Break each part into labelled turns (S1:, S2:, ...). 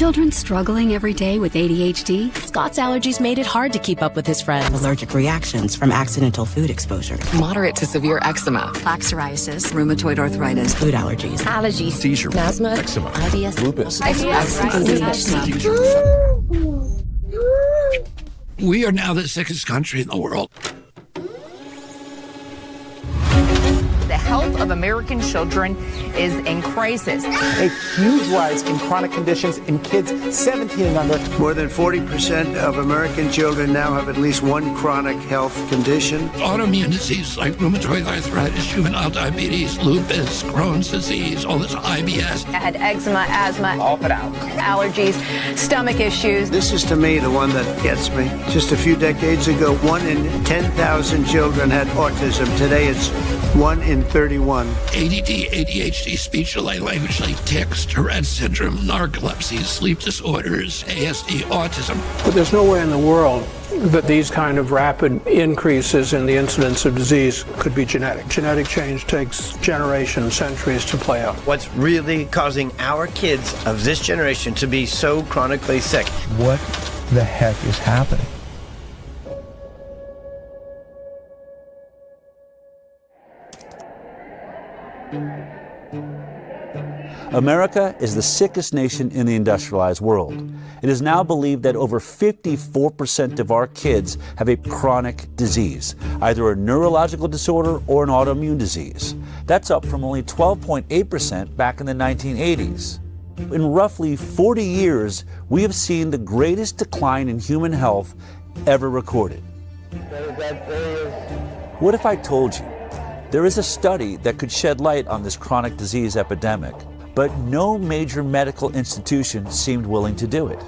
S1: children struggling every day with ADHD?
S2: Scott's allergies made it hard to keep up with his friends.
S3: Allergic reactions from accidental food exposure.
S4: Moderate to severe eczema.
S5: Plaque psoriasis. Rheumatoid arthritis.
S3: Food allergies.
S2: Allergies.
S6: Seizure.
S2: Asthma.
S6: Eczema.
S2: IBS.
S6: Lupus.
S7: We are now the sickest country in the world.
S8: The health of American children is in crisis.
S9: A huge rise in chronic conditions in kids 17 and under.
S10: More than 40% of American children now have at least one chronic health condition.
S7: Autoimmune diseases like rheumatoid arthritis, juvenile diabetes, lupus, Crohn's disease, all this IBS.
S8: I had eczema, asthma, all put out. Allergies, stomach issues.
S10: This is to me the one that gets me. Just a few decades ago, 1 in 10,000 children had autism. Today it's 1 in 31.
S7: ADD, ADHD, speech delay, language delay, tics, Tourette syndrome, narcolepsy, sleep disorders, ASD, autism.
S11: But there's nowhere in the world that these kind of rapid increases in the incidence of disease could be genetic. Genetic change takes generations, centuries to play out.
S12: What's really causing our kids of this generation to be so chronically sick?
S6: What the heck is happening?
S13: America is the sickest nation in the industrialized world. It is now believed that over 54% of our kids have a chronic disease, either a neurological disorder or an autoimmune disease. That's up from only 12.8% back in the 1980s. In roughly 40 years, we have seen the greatest decline in human health ever recorded. What if I told you there is a study that could shed light on this chronic disease epidemic, but no major medical institution seemed willing to do it?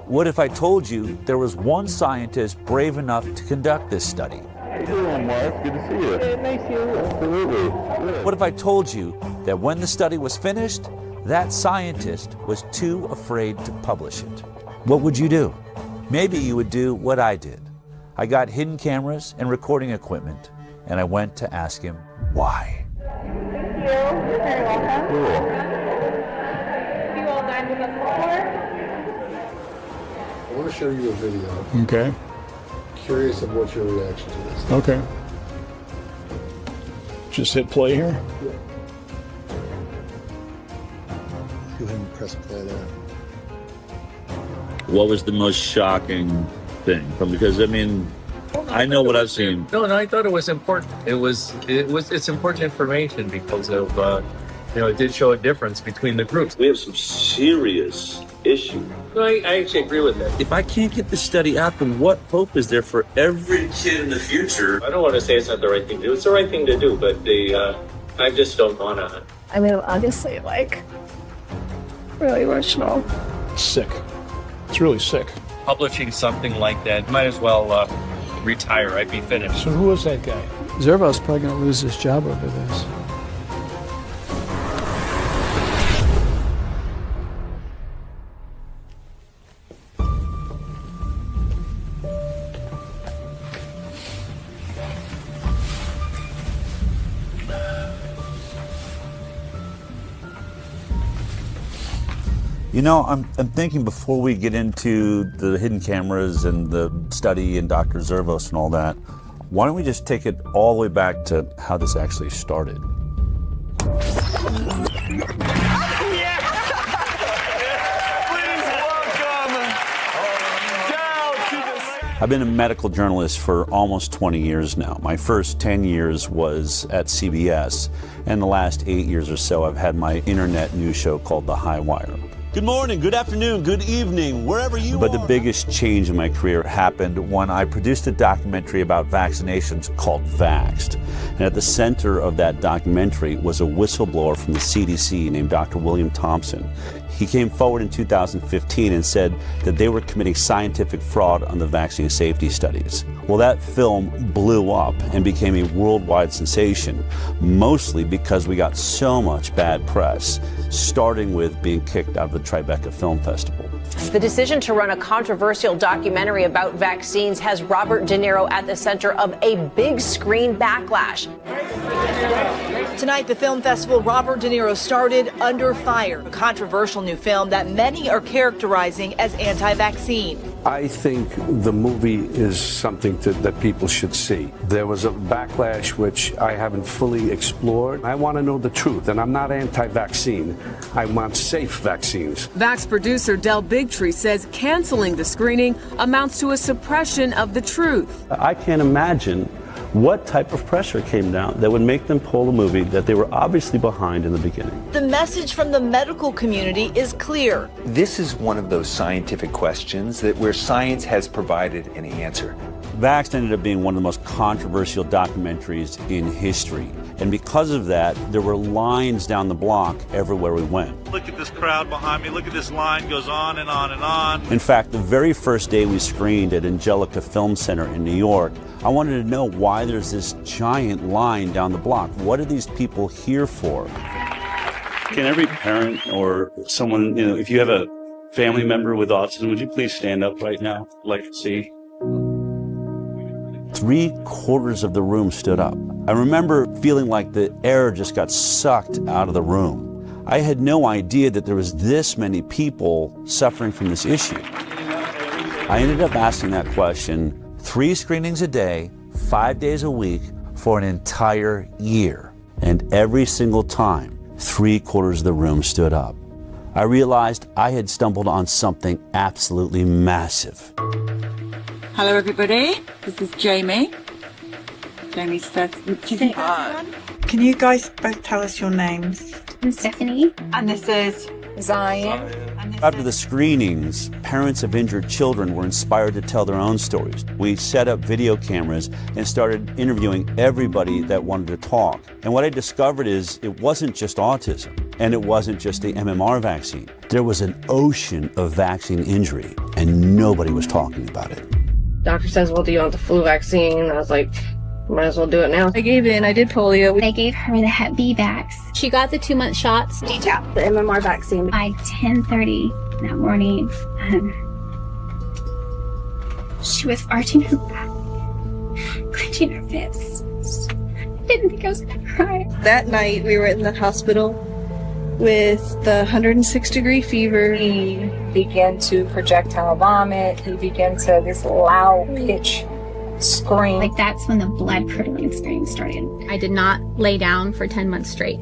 S13: What if I told you there was one scientist brave enough to conduct this study?
S14: How you doing, Mark? Good to see you. Hey, nice to see you. Absolutely. Good.
S13: What if I told you that when the study was finished, that scientist was too afraid to publish it? What would you do? Maybe you would do what I did. I got hidden cameras and recording equipment, and I went to ask him why.
S15: Thank you. You're very welcome.
S14: Cool.
S15: Have you all dined with us before?
S16: I want to show you a video.
S6: Okay.
S16: Curious of what your reaction to this.
S6: Okay. Just hit play here.
S16: Yeah. Go ahead and press play there.
S17: What was the most shocking thing? Because I mean, I know what I've seen.
S18: No, I thought it was important. It's important information because of it did show a difference between the groups.
S17: We have some serious issues.
S18: No, I actually agree with that.
S17: If I can't get this study out, then what hope is there for every kid in the future?
S18: I don't want to say it's not the right thing to do. It's the right thing to do, but I just don't want to.
S15: I mean, obviously, really emotional.
S6: Sick. It's really sick.
S18: Publishing something like that, might as well retire. I'd be finished.
S6: So who was that guy?
S11: Zervo's probably going to lose his job over this.
S13: You know, I'm thinking before we get into the hidden cameras and the study and Dr. Zervos and all that, why don't we just take it all the way back to how this actually started? I've been a medical journalist for almost 20 years now. My first 10 years was at CBS, and the last 8 years or so I've had my internet news show called The High Wire.
S19: Good morning, good afternoon, good evening, wherever you are.
S13: But the biggest change in my career happened when I produced a documentary about vaccinations called Vaxxed. And at the center of that documentary was a whistleblower from the CDC named Dr. William Thompson. He came forward in 2015 and said that they were committing scientific fraud on the vaccine safety studies. Well, that film blew up and became a worldwide sensation, mostly because we got so much bad press. starting with being kicked out of the Tribeca Film Festival.
S20: The decision to run a controversial documentary about vaccines has Robert De Niro at the center of a big screen backlash.
S21: Tonight, the film festival Robert De Niro started under fire, a controversial new film that many are characterizing as anti-vaccine.
S22: I think the movie is something that people should see. There was a backlash which I haven't fully explored. I want to know the truth, and I'm not anti-vaccine. I want safe vaccines.
S23: Vax producer Del Bigtree says canceling the screening amounts to a suppression of the truth.
S19: I can't imagine what type of pressure came down that would make them pull a movie that they were obviously behind in the beginning.
S21: The message from the medical community is clear.
S24: This is one of those scientific questions that where science has provided an answer.
S13: Vaxxed ended up being one of the most controversial documentaries in history. And because of that, there were lines down the block everywhere we went.
S25: Look at this crowd behind me. Look at this line, goes on and on and on.
S13: In fact, the very first day we screened at Angelica Film Center in New York, I wanted to know why there's this giant line down the block. What are these people here for?
S19: Can every parent or someone, if you have a family member with autism, would you please stand up right now? I'd like to see.
S13: 3/4 of the room stood up. I remember feeling like the air just got sucked out of the room. I had no idea that there was this many people suffering from this issue. I ended up asking that question 3 screenings a day, 5 days a week for an entire year. And every single time, 3/4 of the room stood up. I realized I had stumbled on something absolutely massive.
S26: Hello, everybody. This is Jamie. Jamie's first.
S27: Can you guys both tell us your names?
S28: I'm Stephanie.
S27: And this is Zion.
S13: After the screenings, parents of injured children were inspired to tell their own stories. We set up video cameras and started interviewing everybody that wanted to talk. And what I discovered is it wasn't just autism, and it wasn't just the MMR vaccine. There was an ocean of vaccine injury, and nobody was talking about it.
S29: Doctor says, well, do you want the flu vaccine? I was like, might as well do it now.
S28: I gave in. I did polio. They gave her the Hep B vax. She got the 2-month shots.
S29: Detail. The MMR vaccine.
S28: By 10:30 that morning, she was arching her back, clenching her fists. I didn't think I was going to cry.
S30: That night, we were in the hospital with the 106-degree fever.
S8: He began to projectile vomit. He began to this loud pitch scream.
S28: Like that's when the blood curdling scream started. I did not lay down for 10 months straight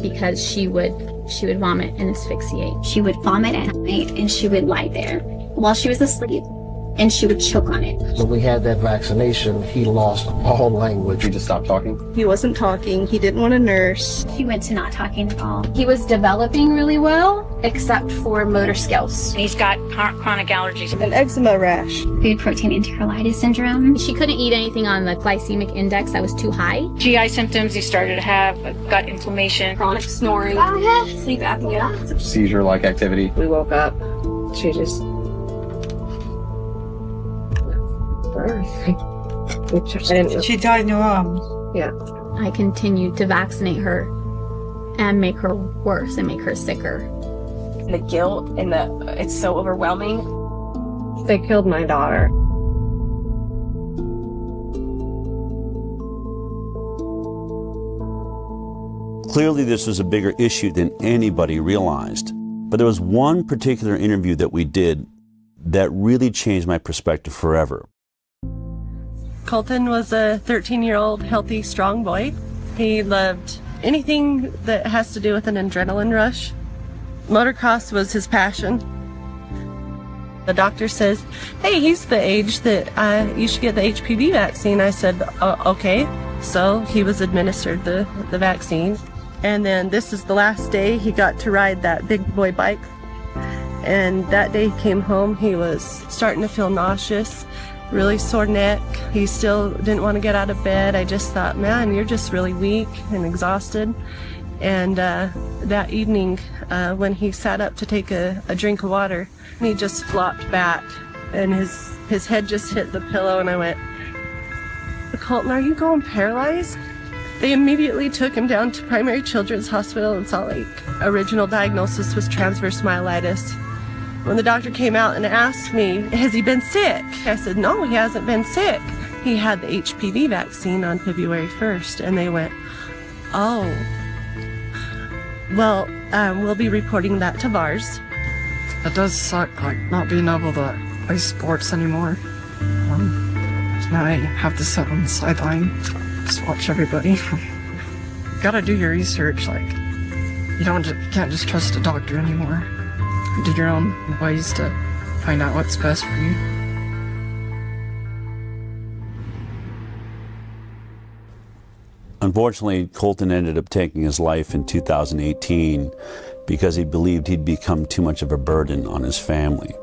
S28: because she would vomit and asphyxiate. She would vomit at night and she would lie there while she was asleep and she would choke on it.
S31: When we had that vaccination, he lost all language.
S32: He just stopped talking?
S30: He wasn't talking. He didn't want to nurse.
S28: He went to not talking at all. He was developing really well, except for motor skills. He's got chronic allergies.
S30: An eczema rash.
S28: Food protein enterolitis syndrome. She couldn't eat anything on the glycemic index that was too high. GI symptoms, he started to have gut inflammation, chronic snoring, sleep apnea.
S32: Seizure-like activity.
S29: We woke up. She just...
S30: She died in your arms.
S29: Yeah.
S28: I continued to vaccinate her and make her worse and make her sicker.
S29: The guilt and it's so overwhelming. They killed my daughter.
S13: Clearly, this was a bigger issue than anybody realized. But there was one particular interview that we did that really changed my perspective forever.
S33: Colton was a 13-year-old healthy, strong boy. He loved anything that has to do with an adrenaline rush. Motocross was his passion. The doctor says, hey, he's the age that you should get the HPV vaccine. I said, okay. So he was administered the vaccine. And then this is the last day he got to ride that big boy bike. And that day he came home, he was starting to feel nauseous, really sore neck. He still didn't want to get out of bed. I just thought, man, you're just really weak and exhausted. And that evening, when he sat up to take a drink of water, he just flopped back and his head just hit the pillow, and I went, Colton, are you going paralyzed? They immediately took him down to Primary Children's Hospital in Salt Lake. Original diagnosis was transverse myelitis. When the doctor came out and asked me, has he been sick? I said, no, he hasn't been sick. He had the HPV vaccine on February 1st, and they went, oh, well, we'll be reporting that to VARS.
S1: It does suck, like, not being able to play sports anymore. Now I have to sit on the sideline, just watch everybody. You gotta do your research, like, you can't just trust a doctor anymore. Do your own ways to find out what's best for you.
S13: Unfortunately, Colton ended up taking his life in 2018 because he believed he'd become too much of a burden on his family.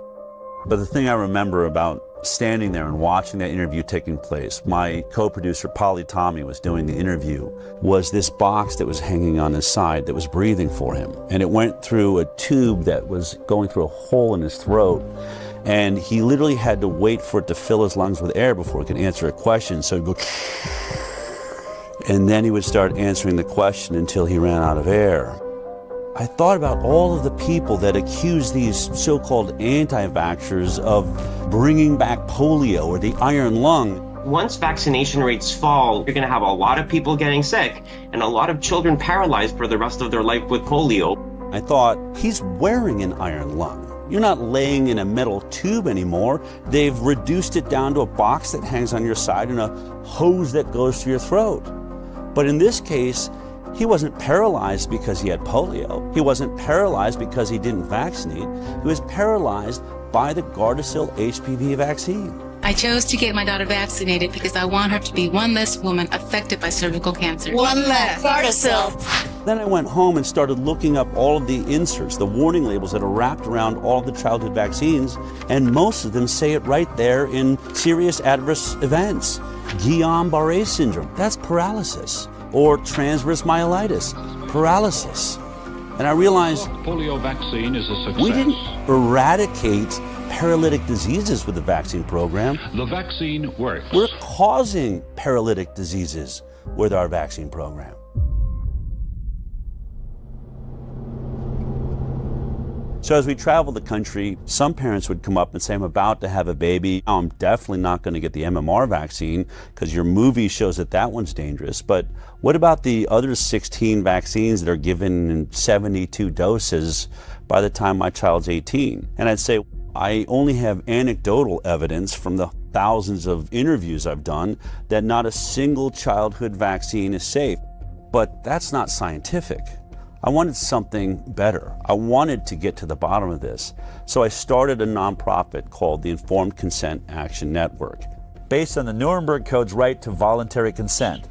S13: But the thing I remember about standing there and watching that interview taking place, my co-producer Polly Tommy was doing the interview, was this box that was hanging on his side that was breathing for him. And it went through a tube that was going through a hole in his throat. And he literally had to wait for it to fill his lungs with air before he could answer a question. So he'd go, and then he would start answering the question until he ran out of air. I thought about all of the people that accuse these so-called anti-vaxxers of bringing back polio or the iron lung.
S2: Once vaccination rates fall, you're going to have a lot of people getting sick and a lot of children paralyzed for the rest of their life with polio.
S13: I thought, he's wearing an iron lung. You're not laying in a metal tube anymore. They've reduced it down to a box that hangs on your side and a hose that goes to your throat. But in this case, he wasn't paralyzed because he had polio. He wasn't paralyzed because he didn't vaccinate. He was paralyzed by the Gardasil HPV vaccine.
S3: I chose to get my daughter vaccinated because I want her to be one less woman affected by cervical cancer.
S4: One less. Gardasil.
S13: Then I went home and started looking up all of the inserts, the warning labels that are wrapped around all of the childhood vaccines, and most of them say it right there in serious adverse events. Guillain-Barré syndrome, that's paralysis. Or transverse myelitis, paralysis. And I realized
S5: polio vaccine is a success.
S13: We didn't eradicate paralytic diseases with the vaccine program.
S5: The vaccine works.
S13: We're causing paralytic diseases with our vaccine program. So as we travel the country, some parents would come up and say, I'm about to have a baby. I'm definitely not going to get the MMR vaccine because your movie shows that that one's dangerous. But what about the other 16 vaccines that are given in 72 doses by the time my child's 18? And I'd say, I only have anecdotal evidence from the thousands of interviews I've done that not a single childhood vaccine is safe. But that's not scientific. I wanted something better. I wanted to get to the bottom of this. So I started a nonprofit called the Informed Consent Action Network.
S7: Based on the Nuremberg Code's right to voluntary consent,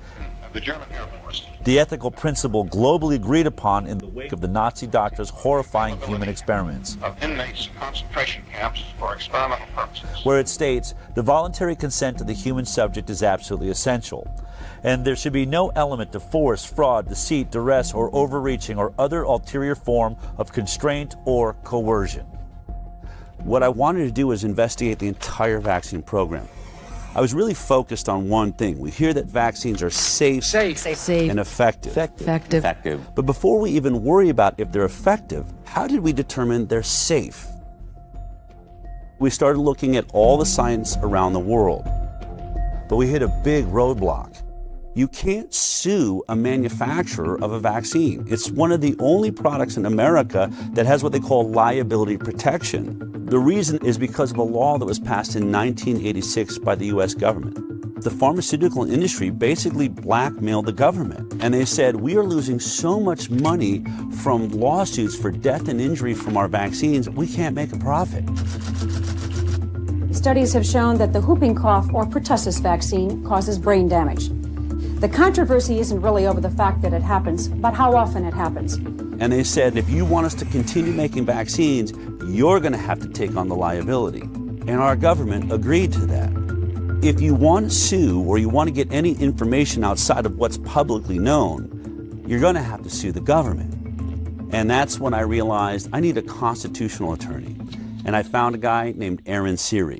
S9: the German Air Force,
S7: the ethical principle globally agreed upon in the wake of the Nazi doctors' horrifying human experiments,
S9: of inmates in concentration camps for experimental purposes,
S7: where it states the voluntary consent of the human subject is absolutely essential, and there should be no element of force, fraud, deceit, duress, or overreaching or other ulterior form of constraint or coercion.
S13: What I wanted to do was investigate the entire vaccine program. I was really focused on one thing. We hear that vaccines are safe. And effective. But before we even worry about if they're effective, how did we determine they're safe? We started looking at all the science around the world, but we hit a big roadblock. You can't sue a manufacturer of a vaccine. It's one of the only products in America that has what they call liability protection. The reason is because of a law that was passed in 1986 by the US government. The pharmaceutical industry basically blackmailed the government, and they said, we are losing so much money from lawsuits for death and injury from our vaccines, we can't make a profit.
S10: Studies have shown that the whooping cough or pertussis vaccine causes brain damage. The controversy isn't really over the fact that it happens, but how often it happens.
S13: And they said, if you want us to continue making vaccines, you're going to have to take on the liability. And our government agreed to that. If you want to sue or you want to get any information outside of what's publicly known, you're going to have to sue the government. And that's when I realized I need a constitutional attorney. And I found a guy named Aaron Siri.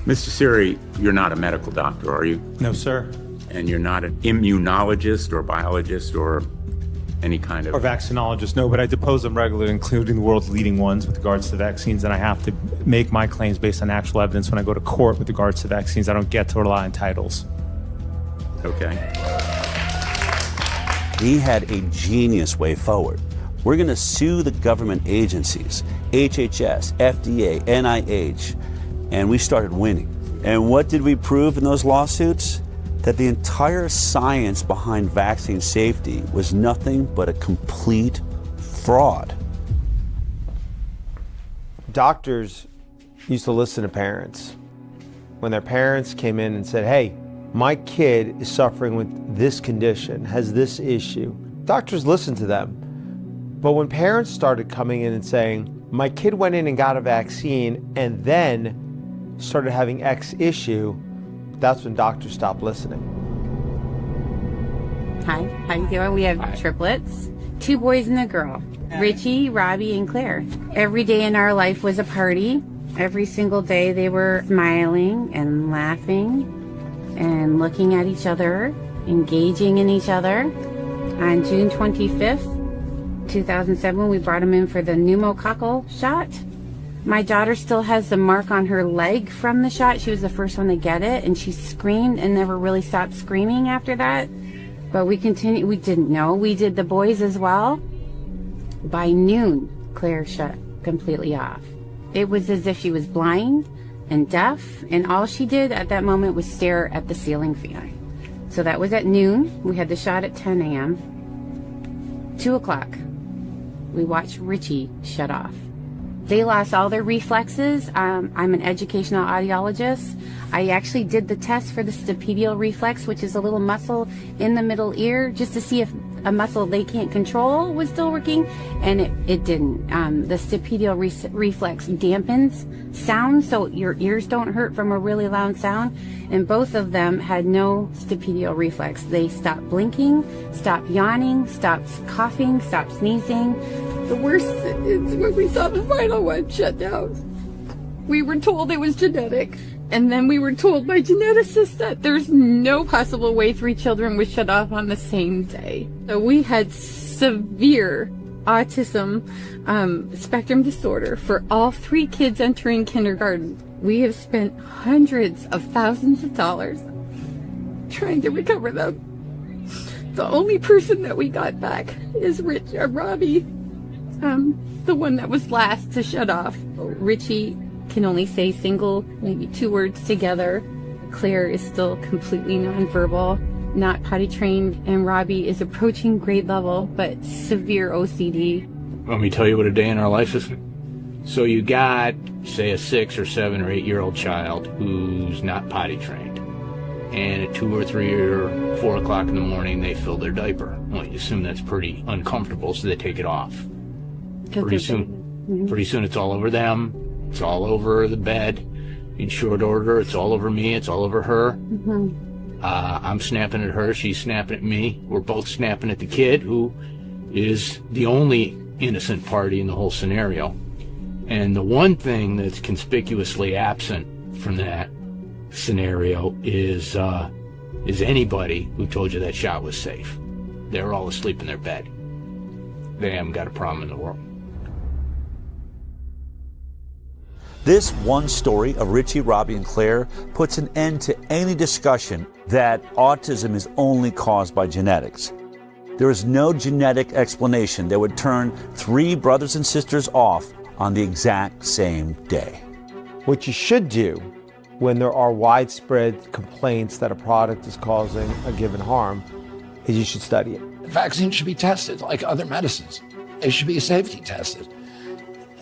S12: Mr. Siri, you're not a medical doctor, are you?
S14: No, sir.
S6: And you're not an immunologist or biologist or any kind of...
S11: Or vaccinologist, no, but I depose them regularly, including the world's leading ones with regards to vaccines, and I have to make my claims based on actual evidence when I go to court with regards to vaccines. I don't get to rely on titles.
S6: Okay.
S13: He had a genius way forward. We're going to sue the government agencies, HHS, FDA, NIH, and we started winning. And what did we prove in those lawsuits? That the entire science behind vaccine safety was nothing but a complete fraud.
S12: Doctors used to listen to parents. When their parents came in and said, hey, my kid is suffering with this condition, has this issue, doctors listened to them. But when parents started coming in and saying, my kid went in and got a vaccine and then started having X issue, that's when doctors stopped listening.
S14: Hi, how you doing? We have triplets, 2 boys and a girl, Richie, Robbie, and Claire. Every day in our life was a party. Every single day they were smiling and laughing and looking at each other, engaging in each other. On June 25th, 2007, we brought them in for the pneumococcal shot. My daughter still has the mark on her leg from the shot. She was the first one to get it, and she screamed and never really stopped screaming after that. But we continued. We didn't know. We did the boys as well. By noon, Claire shut completely off. It was as if she was blind and deaf, and all she did at that moment was stare at the ceiling fan. So that was at noon. We had the shot at 10 a.m. 2 o'clock, we watched Richie shut off. They lost all their reflexes. I'm an educational audiologist. I actually did the test for the stapedial reflex, which is a little muscle in the middle ear, just to see if a muscle they can't control was still working, and it didn't. The stapedial reflex dampens sound, so your ears don't hurt from a really loud sound, and both of them had no stapedial reflex. They stopped blinking, stopped yawning, stopped coughing, stopped sneezing.
S15: The worst is when we saw the final one shut down. We were told it was genetic, and then we were told by geneticists that there's no possible way 3 children would shut off on the same day. So we had severe autism spectrum disorder for all 3 kids entering kindergarten. We have spent hundreds of thousands of dollars trying to recover them. The only person that we got back is Robbie, the one that was last to shut off. Richie can only say single, maybe 2 words together. Claire is still completely nonverbal, not potty trained, and Robbie is approaching grade level, but severe OCD.
S16: Want me to tell you what a day in our life is? So you got, say, a 6 or 7 or 8 year old child who's not potty trained, and at 2 or 3 or 4 o'clock in the morning they fill their diaper. Well, you assume that's pretty uncomfortable, so they take it off. Pretty soon it's all over them. It's all over the bed. In short order, it's all over me. It's all over her.
S14: Mm-hmm.
S16: I'm snapping at her. She's snapping at me. We're both snapping at the kid, who is the only innocent party in the whole scenario. And the one thing that's conspicuously absent from that scenario is anybody who told you that shot was safe. They're all asleep in their bed. They haven't got a problem in the world.
S13: This one story of Richie, Robbie, and Claire puts an end to any discussion that autism is only caused by genetics. There is no genetic explanation that would turn 3 brothers and sisters off on the exact same day.
S12: What you should do when there are widespread complaints that a product is causing a given harm is you should study it.
S31: Vaccines should be tested like other medicines. They should be safety tested.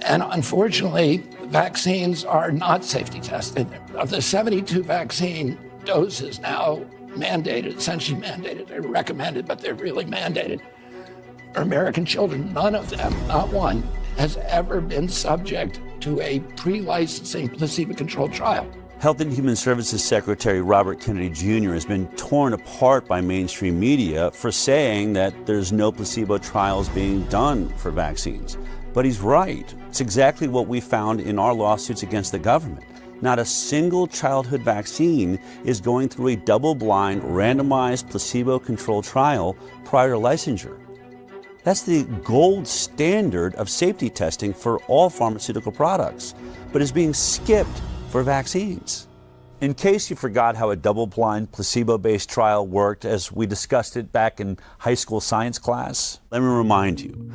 S31: And unfortunately, vaccines are not safety tested. Of the 72 vaccine doses now mandated, essentially mandated, they're recommended, but they're really mandated, for American children, none of them, not one, has ever been subject to a pre-licensing placebo-controlled trial.
S13: Health and Human Services Secretary Robert Kennedy Jr. has been torn apart by mainstream media for saying that there's no placebo trials being done for vaccines. But he's right. It's exactly what we found in our lawsuits against the government. Not a single childhood vaccine is going through a double-blind, randomized, placebo-controlled trial prior to licensure. That's the gold standard of safety testing for all pharmaceutical products, but is being skipped for vaccines. In case you forgot how a double-blind, placebo-based trial worked as we discussed it back in high school science class, let me remind you.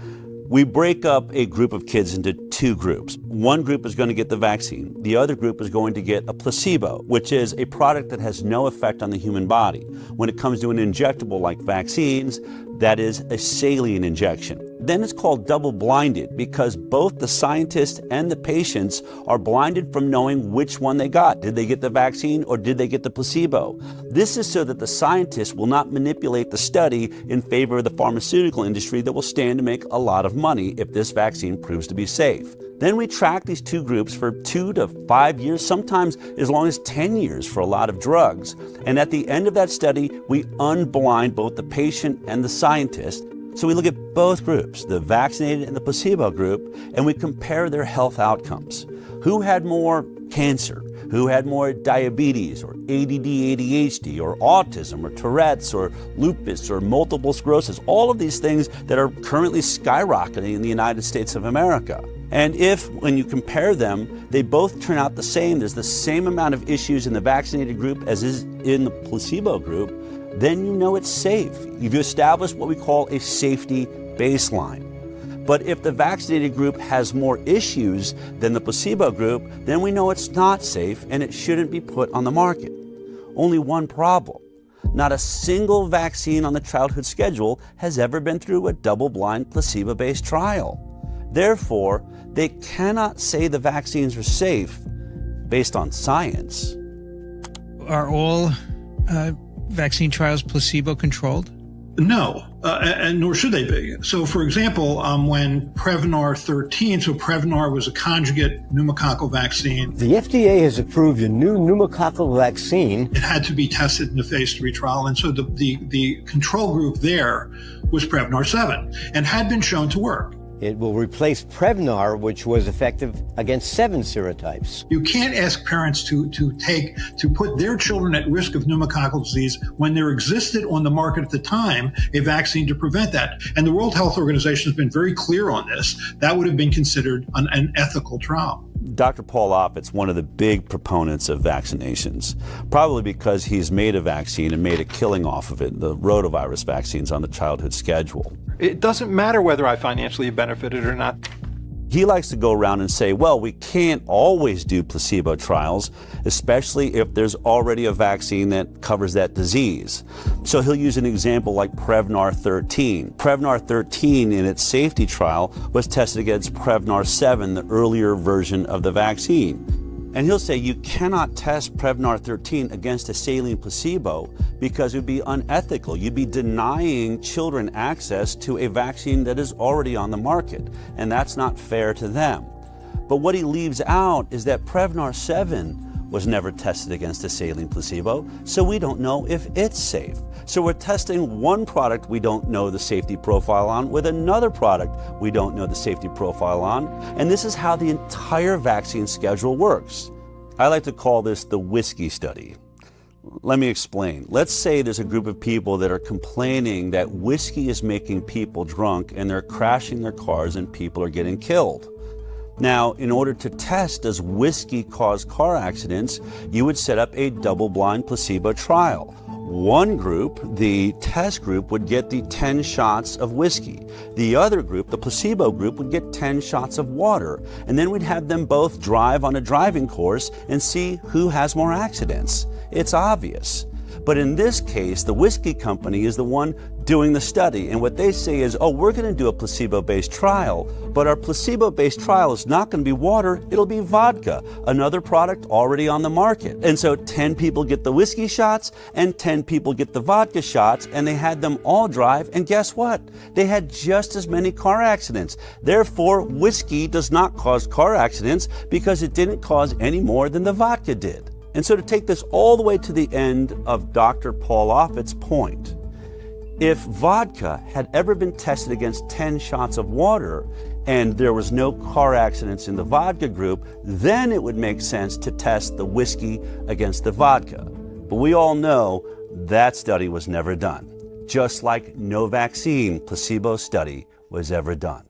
S13: We break up a group of kids into two groups. One group is going to get the vaccine. The other group is going to get a placebo, which is a product that has no effect on the human body. When it comes to an injectable like vaccines, that is a saline injection. Then it's called double-blinded because both the scientists and the patients are blinded from knowing which one they got. Did they get the vaccine or did they get the placebo? This is so that the scientists will not manipulate the study in favor of the pharmaceutical industry that will stand to make a lot of money if this vaccine proves to be safe. Then we track these two groups for 2 to 5 years, sometimes as long as 10 years for a lot of drugs. And at the end of that study, we unblind both the patient and the scientist. So we look at both groups, the vaccinated and the placebo group, and we compare their health outcomes. Who had more cancer? Who had more diabetes or ADD, ADHD or autism or Tourette's or lupus or multiple sclerosis? All of these things that are currently skyrocketing in the United States of America. And if, when you compare them, they both turn out the same, there's the same amount of issues in the vaccinated group as is in the placebo group, then you know it's safe. You've established what we call a safety baseline. But if the vaccinated group has more issues than the placebo group, then we know it's not safe and it shouldn't be put on the market. Only one problem. Not a single vaccine on the childhood schedule has ever been through a double-blind, placebo-based trial. Therefore, they cannot say the vaccines are safe based on science.
S8: Are all vaccine trials placebo-controlled?
S17: No, and nor should they be. So, for example, when Prevnar 13, so Prevnar was a conjugate pneumococcal vaccine.
S18: The FDA has approved a new pneumococcal vaccine.
S17: It had to be tested in the phase 3 trial, and so the control group there was Prevnar 7 and had been shown to work.
S18: It will replace Prevnar, which was effective against 7 serotypes.
S17: You can't ask parents to put their children at risk of pneumococcal disease when there existed on the market at the time a vaccine to prevent that. And the World Health Organization has been very clear on this. That would have been considered an ethical trial.
S13: Dr. Paul Offit's one of the big proponents of vaccinations, probably because he's made a vaccine and made a killing off of it, the rotavirus vaccines on the childhood schedule.
S19: It doesn't matter whether I financially benefited or not.
S13: He likes to go around and say, well, we can't always do placebo trials, especially if there's already a vaccine that covers that disease. So he'll use an example like Prevnar 13. Prevnar 13 in its safety trial was tested against Prevnar 7, the earlier version of the vaccine. And he'll say you cannot test Prevnar 13 against a saline placebo because it would be unethical. You'd be denying children access to a vaccine that is already on the market, and that's not fair to them. But what he leaves out is that Prevnar 7 was never tested against a saline placebo, so we don't know if it's safe. So we're testing one product we don't know the safety profile on with another product we don't know the safety profile on, and this is how the entire vaccine schedule works. I like to call this the whiskey study. Let me explain. Let's say there's a group of people that are complaining that whiskey is making people drunk and they're crashing their cars and people are getting killed. Now, in order to test does whiskey cause car accidents, you would set up a double-blind placebo trial. One group, the test group, would get the 10 shots of whiskey. The other group, the placebo group, would get 10 shots of water. And then we'd have them both drive on a driving course and see who has more accidents. It's obvious. But in this case, the whiskey company is the one doing the study. And what they say is, oh, we're going to do a placebo-based trial, but our placebo-based trial is not going to be water, it'll be vodka, another product already on the market. And so 10 people get the whiskey shots and 10 people get the vodka shots, and they had them all drive, and guess what? They had just as many car accidents. Therefore, whiskey does not cause car accidents because it didn't cause any more than the vodka did. And so to take this all the way to the end of Dr. Paul Offit's point, if vodka had ever been tested against 10 shots of water and there was no car accidents in the vodka group, then it would make sense to test the whiskey against the vodka. But we all know that study was never done, just like no vaccine placebo study was ever done.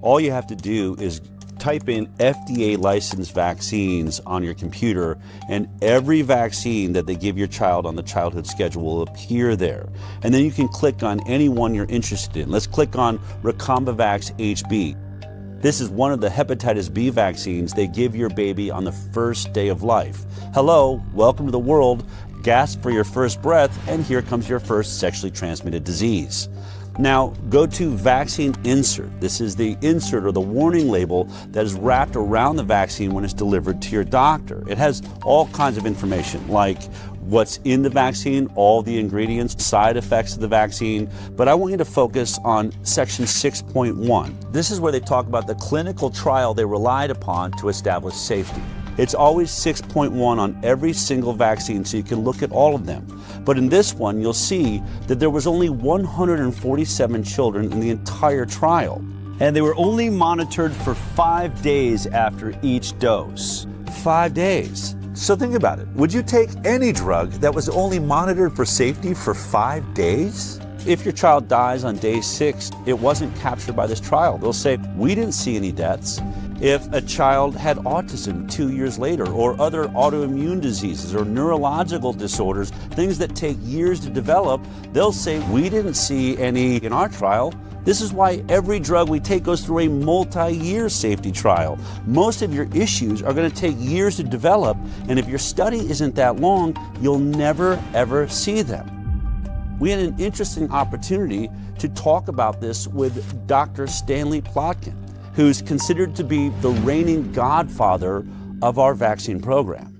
S13: All you have to do is type in FDA licensed vaccines on your computer, and every vaccine that they give your child on the childhood schedule will appear there. And then you can click on any one you're interested in. Let's click on Recombavax HB. This is one of the hepatitis B vaccines they give your baby on the first day of life. Hello, welcome to the world. Gasp for your first breath, and here comes your first sexually transmitted disease. Now, go to vaccine insert. This is the insert or the warning label that is wrapped around the vaccine when it's delivered to your doctor. It has all kinds of information like what's in the vaccine, all the ingredients, side effects of the vaccine, but I want you to focus on section 6.1. This is where they talk about the clinical trial they relied upon to establish safety. It's always 6.1 on every single vaccine, so you can look at all of them. But in this one, you'll see that there was only 147 children in the entire trial.
S7: And they were only monitored for 5 days after each dose.
S13: 5 days. So think about it. Would you take any drug that was only monitored for safety for 5 days? If your child dies on day 6, it wasn't captured by this trial. They'll say, we didn't see any deaths. If a child had autism 2 years later, or other autoimmune diseases or neurological disorders, things that take years to develop, they'll say, we didn't see any in our trial. This is why every drug we take goes through a multi-year safety trial. Most of your issues are going to take years to develop, and if your study isn't that long, you'll never, ever see them. We had an interesting opportunity to talk about this with Dr. Stanley Plotkin, who's considered to be the reigning godfather of our vaccine program.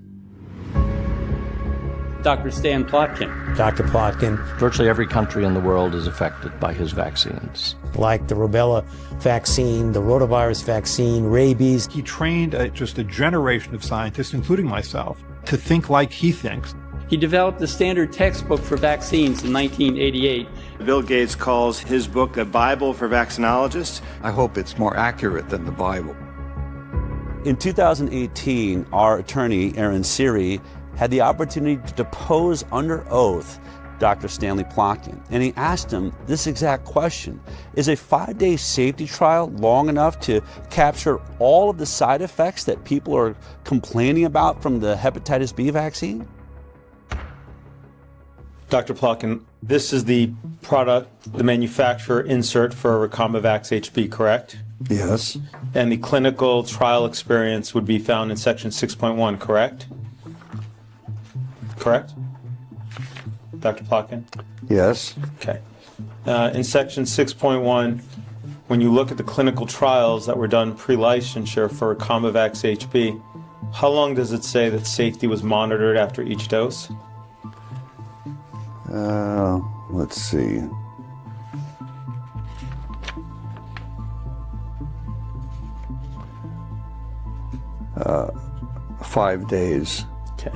S20: Dr. Stan Plotkin.
S21: Dr. Plotkin.
S20: Virtually every country in the world is affected by his vaccines.
S21: Like the rubella vaccine, the rotavirus vaccine, rabies.
S19: He trained just a generation of scientists, including myself, to think like he thinks.
S20: He developed the standard textbook for vaccines in 1988.
S22: Bill Gates calls his book a Bible for vaccinologists.
S23: I hope it's more accurate than the Bible.
S13: In 2018, our attorney, Aaron Siri, had the opportunity to depose under oath Dr. Stanley Plotkin, and he asked him this exact question. Is a 5-day safety trial long enough to capture all of the side effects that people are complaining about from the hepatitis B vaccine?
S11: Dr. Plotkin, this is the product, the manufacturer insert for Recombavax HB, correct?
S23: Yes.
S11: And the clinical trial experience would be found in section 6.1, correct? Correct? Dr. Plotkin?
S23: Yes.
S11: Okay. In section 6.1, when you look at the clinical trials that were done pre-licensure for Recombavax HB, how long does it say that safety was monitored after each dose?
S23: Let's see. Uh, 5 days.
S11: Okay.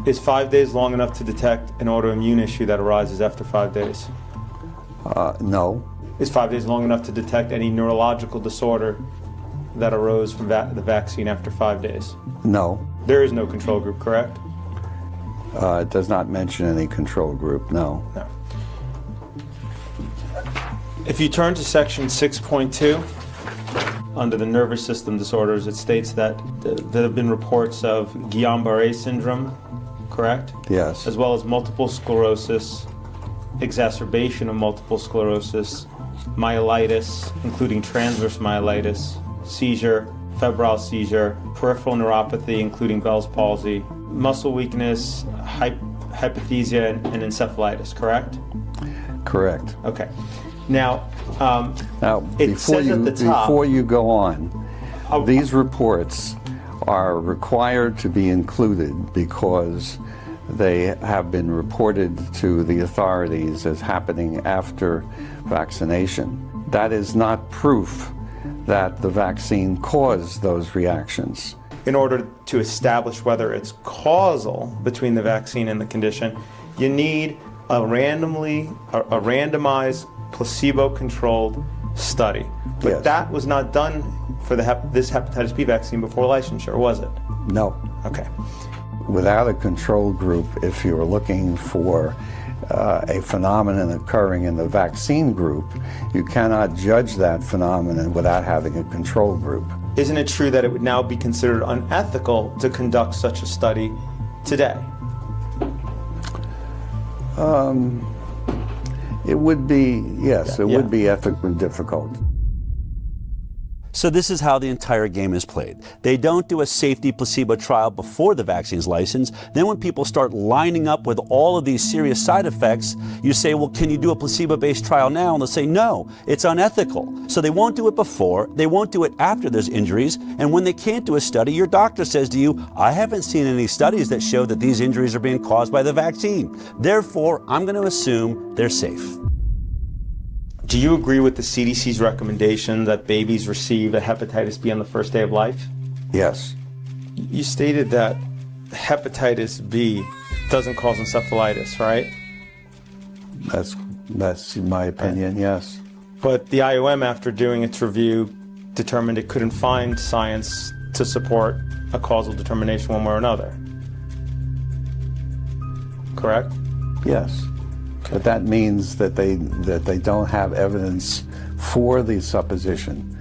S11: Is 5 days long enough to detect an autoimmune issue that arises after 5 days?
S23: No.
S11: Is 5 days long enough to detect any neurological disorder that arose from the vaccine after 5 days?
S23: No.
S11: There is no control group, correct?
S23: It does not mention any control group, no.
S11: No. If you turn to section 6.2, under the nervous system disorders, it states that there have been reports of Guillain-Barré syndrome, correct?
S23: Yes.
S11: As well as multiple sclerosis, exacerbation of multiple sclerosis, myelitis, including transverse myelitis, seizure, febrile seizure, peripheral neuropathy, including Bell's palsy, muscle weakness, hypothesia, and encephalitis, correct?
S23: Correct.
S11: Okay. Now, it
S23: before
S11: says at the top...
S23: Before you go on, these reports are required to be included because they have been reported to the authorities as happening after vaccination. That is not proof that the vaccine caused those reactions.
S11: In order to establish whether it's causal between the vaccine and the condition, you need a randomized, placebo-controlled study. But
S23: Yes.
S11: that was not done for this hepatitis B vaccine before licensure, was it?
S23: No.
S11: Okay.
S23: Without a control group, if you're looking for a phenomenon occurring in the vaccine group, you cannot judge that phenomenon without having a control group.
S11: Isn't it true that it would now be considered unethical to conduct such a study today?
S23: It would be, yes, it
S11: Yeah.
S23: would be ethically difficult.
S7: So this is how the entire game is played. They don't do a safety placebo trial before the vaccine's licensed. Then when people start lining up with all of these serious side effects, you say, well, can you do a placebo-based trial now? And they'll say, no, it's unethical. So they won't do it before, they won't do it after there's injuries, and when they can't do a study, your doctor says to you, I haven't seen any studies that show that these injuries are being caused by the vaccine. Therefore, I'm going to assume they're safe.
S11: Do you agree with the CDC's recommendation that babies receive a hepatitis B on the first day of life?
S23: Yes.
S11: You stated that hepatitis B doesn't cause encephalitis, right?
S23: That's my opinion, yes.
S11: But the IOM, after doing its review, determined it couldn't find science to support a causal determination one way or another. Correct?
S23: Yes. But that means that they don't have evidence for the supposition.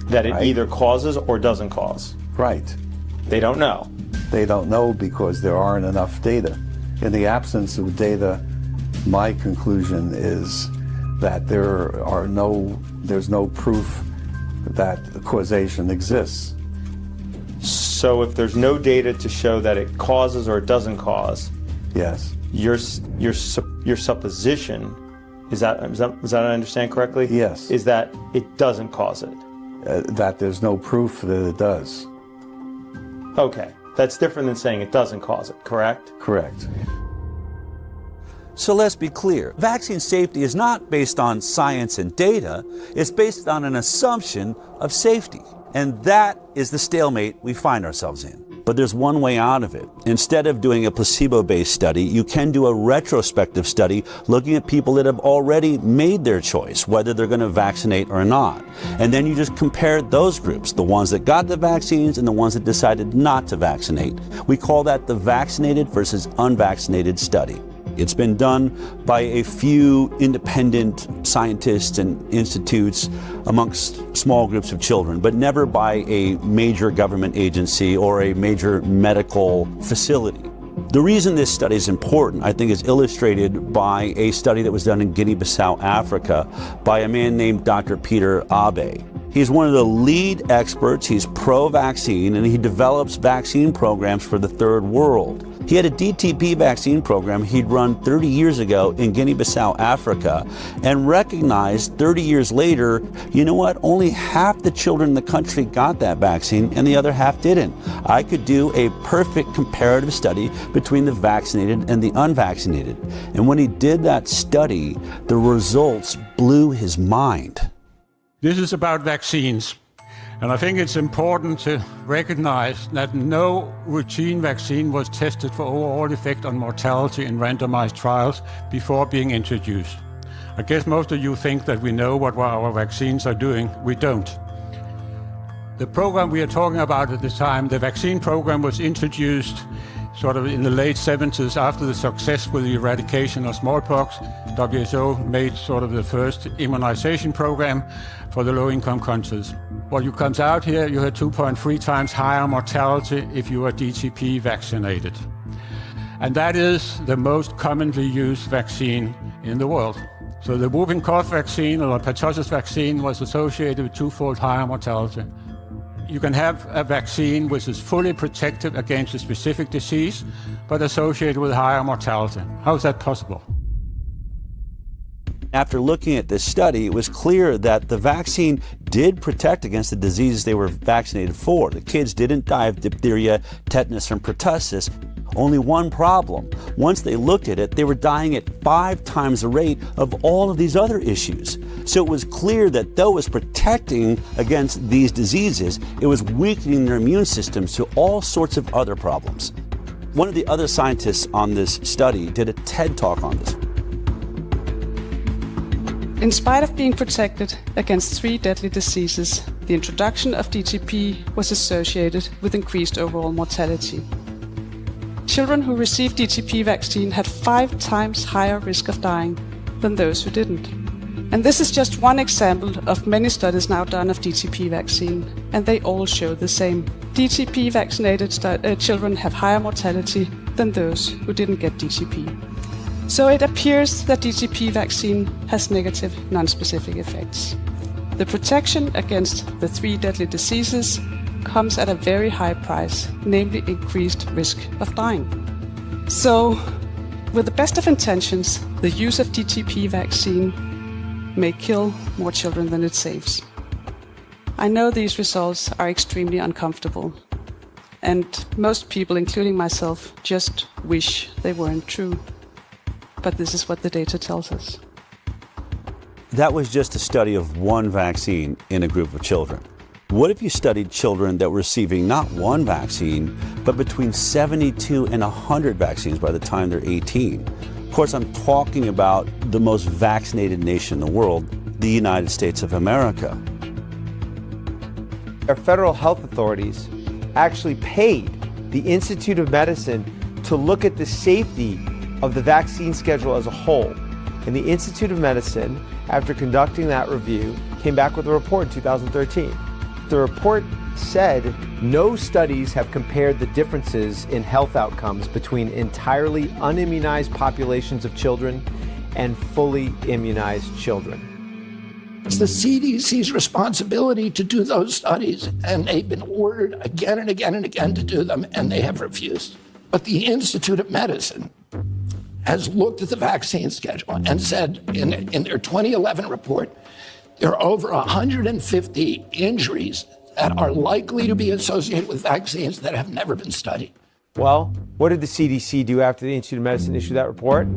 S11: That it
S23: Right.
S11: either causes or doesn't cause.
S23: Right.
S11: They don't know.
S23: They don't know because there aren't enough data. In the absence of data, my conclusion is that there's no proof that causation exists.
S11: So if there's no data to show that it causes or it doesn't cause,
S23: yes,
S11: your supposition is that I understand correctly?
S23: Yes.
S11: Is that it doesn't cause it?
S23: That there's no proof that it does.
S11: Okay, that's different than saying it doesn't cause it, correct?
S23: Correct.
S7: So let's be clear. Vaccine safety is not based on science and data. It's based on an assumption of safety. And that is the stalemate we find ourselves in. But there's one way out of it. Instead of doing a placebo-based study, you can do a retrospective study looking at people that have already made their choice, whether they're going to vaccinate or not. And then you just compare those groups, the ones that got the vaccines and the ones that decided not to vaccinate. We call that the vaccinated versus unvaccinated study. It's been done by a few independent scientists and institutes amongst small groups of children, but never by a major government agency or a major medical facility. The reason this study is important, I think, is illustrated by a study that was done in Guinea-Bissau, Africa, by a man named Dr. Peter Abe. He's one of the lead experts. He's pro-vaccine, and he develops vaccine programs for the third world. He had a DTP vaccine program he'd run 30 years ago in Guinea-Bissau, Africa, and recognized 30 years later, you know what, only half the children in the country got that vaccine and the other half didn't. I could do a perfect comparative study between the vaccinated and the unvaccinated. And when he did that study, the results blew his mind.
S1: This is about vaccines. And I think it's important to recognize that no routine vaccine was tested for overall effect on mortality in randomized trials before being introduced. I guess most of you think that we know what our vaccines are doing. We don't. The program we are talking about at the time, the vaccine program, was introduced sort of in the late 70s after the success with the eradication of smallpox. WHO made sort of the first immunization program for the low-income countries. What you comes out here, you had 2.3 times higher mortality if you are DTP vaccinated. And that is the most commonly used vaccine in the world. So the whooping cough vaccine or pertussis vaccine was associated with twofold higher mortality. You can have a vaccine which is fully protective against a specific disease, but associated with higher mortality. How is that possible?
S7: After looking at this study, it was clear that the vaccine did protect against the diseases they were vaccinated for. The kids didn't die of diphtheria, tetanus, and pertussis. Only one problem. Once they looked at it, they were dying at 5 times the rate of all of these other issues. So it was clear that though it was protecting against these diseases, it was weakening their immune systems to all sorts of other problems. One of the other scientists on this study did a TED Talk on this.
S2: In spite of being protected against 3 deadly diseases, the introduction of DTP was associated with increased overall mortality. Children who received DTP vaccine had 5 times higher risk of dying than those who didn't. And this is just one example of many studies now done of DTP vaccine, and they all show the same. DTP vaccinated children have higher mortality than those who didn't get DTP. So it appears that DTP vaccine has negative non-specific effects. The protection against the 3 deadly diseases comes at a very high price, namely increased risk of dying. So, with the best of intentions, the use of DTP vaccine may kill more children than it saves. I know these results are extremely uncomfortable, and most people, including myself, just wish they weren't true. But this is what the data tells us.
S13: That was just a study of one vaccine in a group of children. What if you studied children that were receiving not one vaccine, but between 72 and 100 vaccines by the time they're 18? Of course, I'm talking about the most vaccinated nation in the world, the United States of America.
S12: Our federal health authorities actually paid the Institute of Medicine to look at the safety of the vaccine schedule as a whole. And the Institute of Medicine, after conducting that review, came back with a report in 2013. The report said no studies have compared the differences in health outcomes between entirely unimmunized populations of children and fully immunized children.
S31: It's the CDC's responsibility to do those studies, and they've been ordered again and again and again to do them, and they have refused. But the Institute of Medicine has looked at the vaccine schedule and said in their 2011 report, there are over 150 injuries that are likely to be associated with vaccines that have never been studied.
S12: Well, what did the CDC do after the Institute of Medicine issued that report?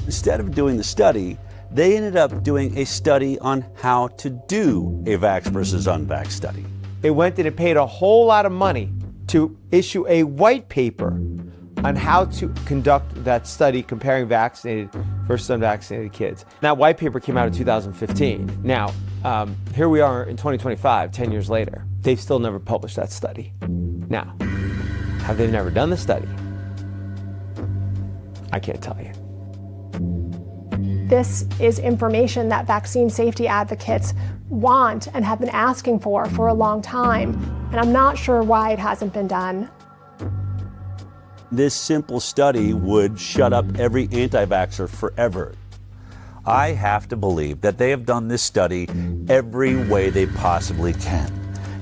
S13: Instead of doing the study, they ended up doing a study on how to do a vax versus unvax study.
S12: It went and it paid a whole lot of money to issue a white paper on how to conduct that study comparing vaccinated versus unvaccinated kids. That white paper came out in 2015. Now, here we are in 2025, 10 years later. They've still never published that study. Now, have they never done the study? I can't tell you.
S3: This is information that vaccine safety advocates want and have been asking for a long time, and I'm not sure why it hasn't been done.
S13: This simple study would shut up every anti-vaxxer forever. I have to believe that they have done this study every way they possibly can,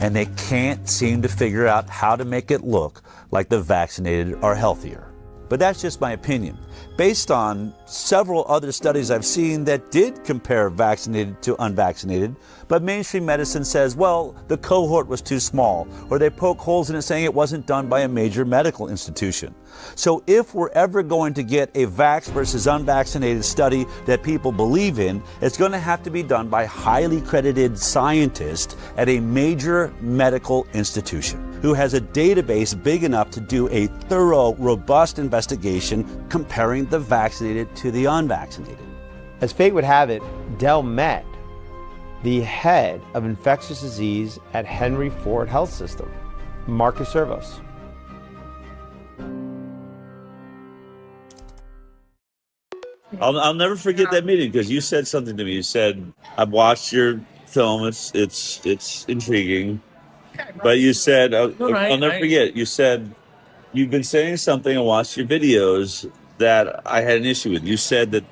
S13: and they can't seem to figure out how to make it look like the vaccinated are healthier. But that's just my opinion, based on several other studies I've seen that did compare vaccinated to unvaccinated, but mainstream medicine says, well, the cohort was too small, or they poke holes in it saying it wasn't done by a major medical institution. So if we're ever going to get a vax versus unvaccinated study that people believe in, it's going to have to be done by highly credited scientists at a major medical institution who has a database big enough to do a thorough, robust investigation comparing the vaccinated to the unvaccinated.
S12: As fate would have it, Dell met the head of infectious disease at Henry Ford Health System, Marcus Servos.
S13: I'll never forget that meeting because you said something to me. You said, "I've watched your film. It's intriguing." But you said, I'll never forget. You said you've been saying something. I watched your videos that I had an issue with. You said that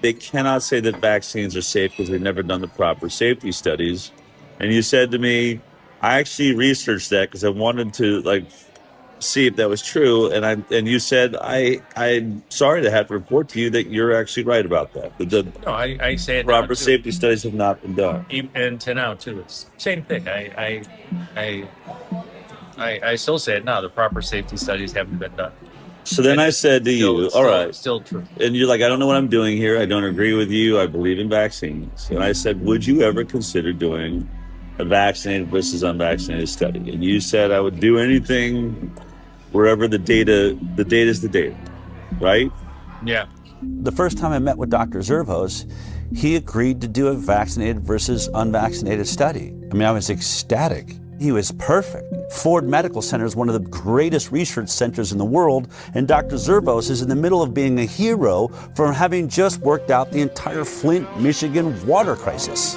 S13: they cannot say that vaccines are safe because they've never done the proper safety studies. And you said to me, I actually researched that because I wanted to see if that was true. And you said, I'm sorry to have to report to you that you're actually right about that.
S4: No, I say it.
S13: Proper safety studies have not been done.
S4: And to now too, it's same thing. I still say it now. The proper safety studies haven't been done.
S13: So then I said to you, all right.
S4: Still true.
S13: And you're like, I don't know what I'm doing here. I don't agree with you. I believe in vaccines. And I said, would you ever consider doing a vaccinated versus unvaccinated study? And you said I would do anything wherever the data is the data, right?
S4: Yeah.
S13: The first time I met with Dr. Zervos, he agreed to do a vaccinated versus unvaccinated study. I mean, I was ecstatic. He was perfect. Ford Medical Center is one of the greatest research centers in the world, and Dr. Zervos is in the middle of being a hero for having just worked out the entire Flint, Michigan water crisis.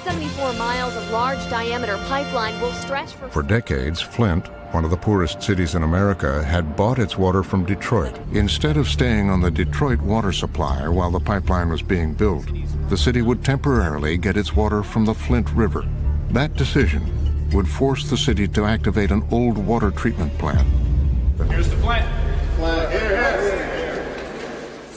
S5: 74 miles of large-diameter pipeline will stretch
S6: For decades, Flint, one of the poorest cities in America, had bought its water from Detroit. Instead of staying on the Detroit water supply while the pipeline was being built, the city would temporarily get its water from the Flint River. That decision would force the city to activate an old water treatment plant.
S9: Here's the plant.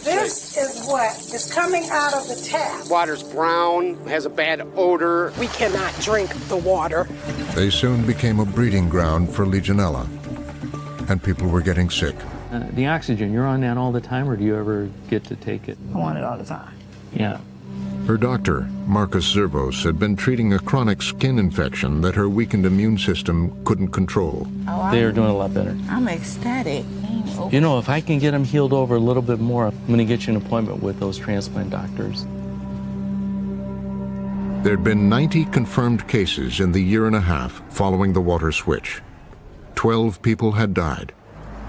S10: This is what is coming out of the tap.
S24: Water's brown, has a bad odor.
S10: We cannot drink the water.
S6: They soon became a breeding ground for Legionella, and people were getting sick.
S25: The oxygen, you're on that all the time, or do you ever get to take it?
S10: I want it all the time.
S25: Yeah.
S6: Her doctor, Marcus Zervos, had been treating a chronic skin infection that her weakened immune system couldn't control.
S25: They are doing a lot better.
S10: I'm ecstatic.
S25: You know, if I can get them healed over a little bit more, I'm going to get you an appointment with those transplant doctors.
S6: There'd been 90 confirmed cases in the year and a half following the water switch. 12 people had died.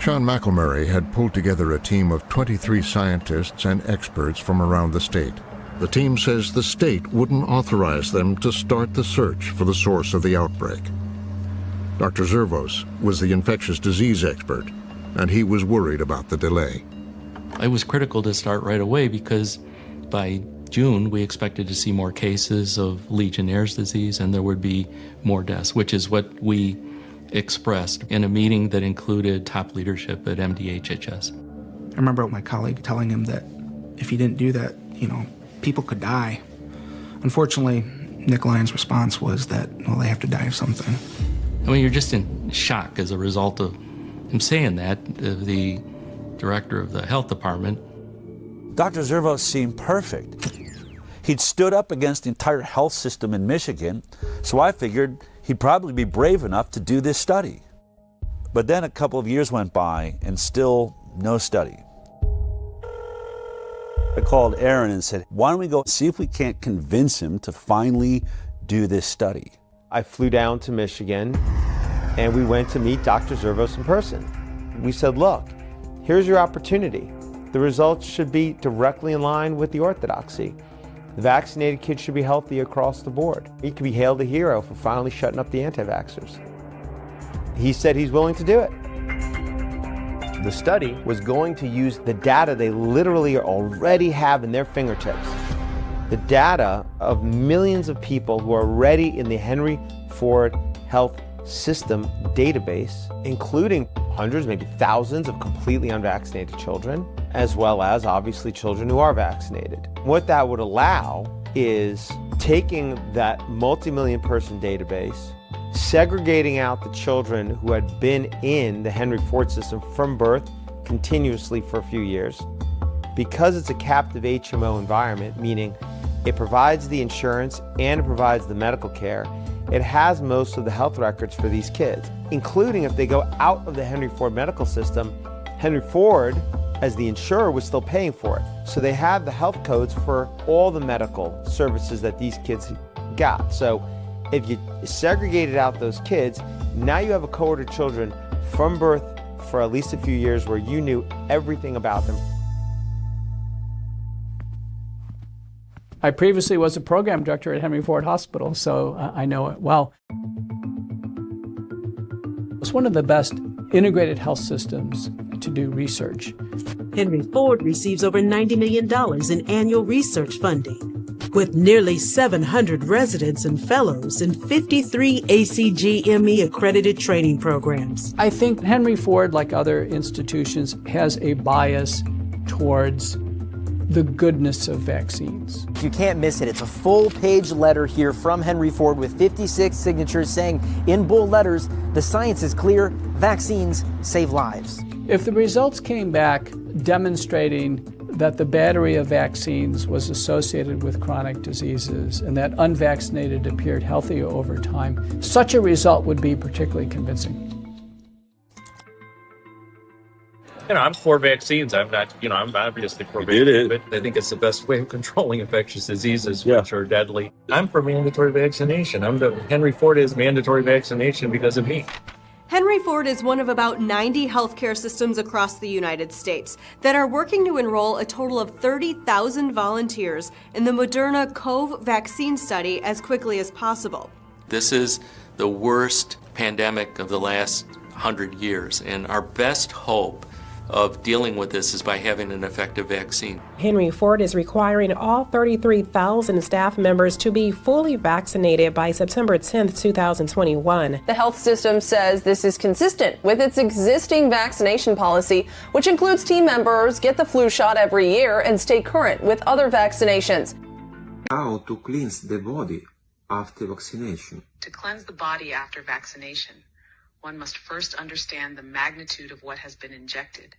S6: Sean McElmurray had pulled together a team of 23 scientists and experts from around the state. The team says the state wouldn't authorize them to start the search for the source of the outbreak. Dr. Zervos was the infectious disease expert, and he was worried about the delay.
S25: It was critical to start right away because by June we expected to see more cases of Legionnaire's disease and there would be more deaths, which is what we expressed in a meeting that included top leadership at MDHHS.
S26: I remember my colleague telling him that if he didn't do that, people could die. Unfortunately, Nick Lyon's response was that, well, they have to die of something.
S25: I mean, you're just in shock as a result of him saying that, the director of the health department.
S13: Dr. Zervos seemed perfect. He'd stood up against the entire health system in Michigan, so I figured he'd probably be brave enough to do this study. But then a couple of years went by and still no study. I called Aaron and said, why don't we go see if we can't convince him to finally do this study?
S12: I flew down to Michigan and we went to meet Dr. Zervos in person. We said, look, here's your opportunity. The results should be directly in line with the orthodoxy. The vaccinated kids should be healthy across the board. He could be hailed a hero for finally shutting up the anti-vaxxers. He said he's willing to do it. The study was going to use the data they literally already have in their fingertips. The data of millions of people who are already in the Henry Ford Health System database, including hundreds, maybe thousands of completely unvaccinated children, as well as obviously children who are vaccinated. What that would allow is taking that multi-million person database, segregating out the children who had been in the Henry Ford system from birth continuously for a few years. Because it's a captive HMO environment, meaning it provides the insurance and it provides the medical care, it has most of the health records for these kids, including if they go out of the Henry Ford medical system, Henry Ford, as the insurer, was still paying for it. So they have the health codes for all the medical services that these kids got. So if you segregated out those kids, now you have a cohort of children from birth for at least a few years where you knew everything about them.
S27: I previously was a program director at Henry Ford Hospital, so I know it well. It's one of the best integrated health systems to do research.
S28: Henry Ford receives over $90 million in annual research funding, with nearly 700 residents and fellows in 53 ACGME accredited training programs.
S27: I think Henry Ford, like other institutions, has a bias towards the goodness of vaccines.
S29: You can't miss it. It's a full-page letter here from Henry Ford with 56 signatures saying in bold letters, the science is clear, vaccines save lives.
S27: If the results came back demonstrating that the battery of vaccines was associated with chronic diseases and that unvaccinated appeared healthier over time, such a result would be particularly convincing.
S4: I'm for vaccines. I'm not, I'm obviously for vaccines, but I think it's the best way of controlling infectious diseases, which are deadly. I'm for mandatory vaccination. Henry Ford is mandatory vaccination because of me.
S8: Henry Ford is one of about 90 healthcare systems across the United States that are working to enroll a total of 30,000 volunteers in the Moderna COV vaccine study as quickly as possible.
S25: This is the worst pandemic of the last 100 years, and our best hope of dealing with this is by having an effective vaccine.
S9: Henry Ford is requiring all 33,000 staff members to be fully vaccinated by September 10th, 2021.
S14: The health system says this is consistent with its existing vaccination policy, which includes team members get the flu shot every year and stay current with other vaccinations.
S15: How to cleanse the body after vaccination?
S16: To cleanse the body after vaccination, one must first understand the magnitude of what has been injected.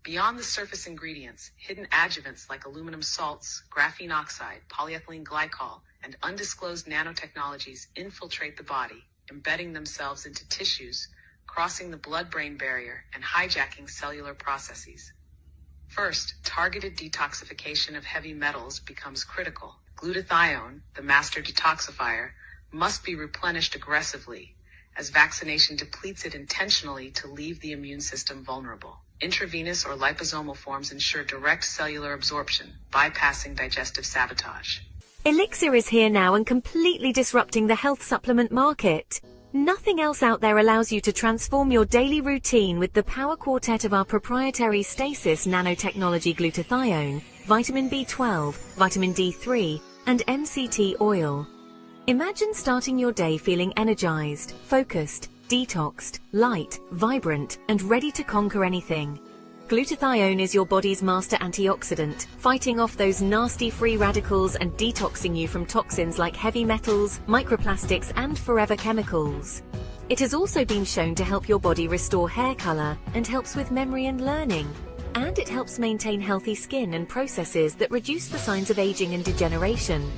S16: Beyond the surface ingredients, hidden adjuvants like aluminum salts, graphene oxide, polyethylene glycol, and undisclosed nanotechnologies infiltrate the body, embedding themselves into tissues, crossing the blood-brain barrier, and hijacking cellular processes. First, targeted detoxification of heavy metals becomes critical. Glutathione, the master detoxifier, must be replenished aggressively, as vaccination depletes it intentionally to leave the immune system vulnerable. Intravenous or liposomal forms ensure direct cellular absorption, bypassing digestive sabotage.
S17: Elixir is here now and completely disrupting the health supplement market. Nothing else out there allows you to transform your daily routine with the power quartet of our proprietary stasis nanotechnology glutathione, vitamin B12, vitamin D3, and MCT oil. Imagine starting your day feeling energized, focused, detoxed, light, vibrant, and ready to conquer anything. Glutathione is your body's master antioxidant, fighting off those nasty free radicals and detoxing you from toxins like heavy metals, microplastics, and forever chemicals. It has also been shown to help your body restore hair color and helps with memory and learning. And it helps maintain healthy skin and processes that reduce the signs of aging and degeneration.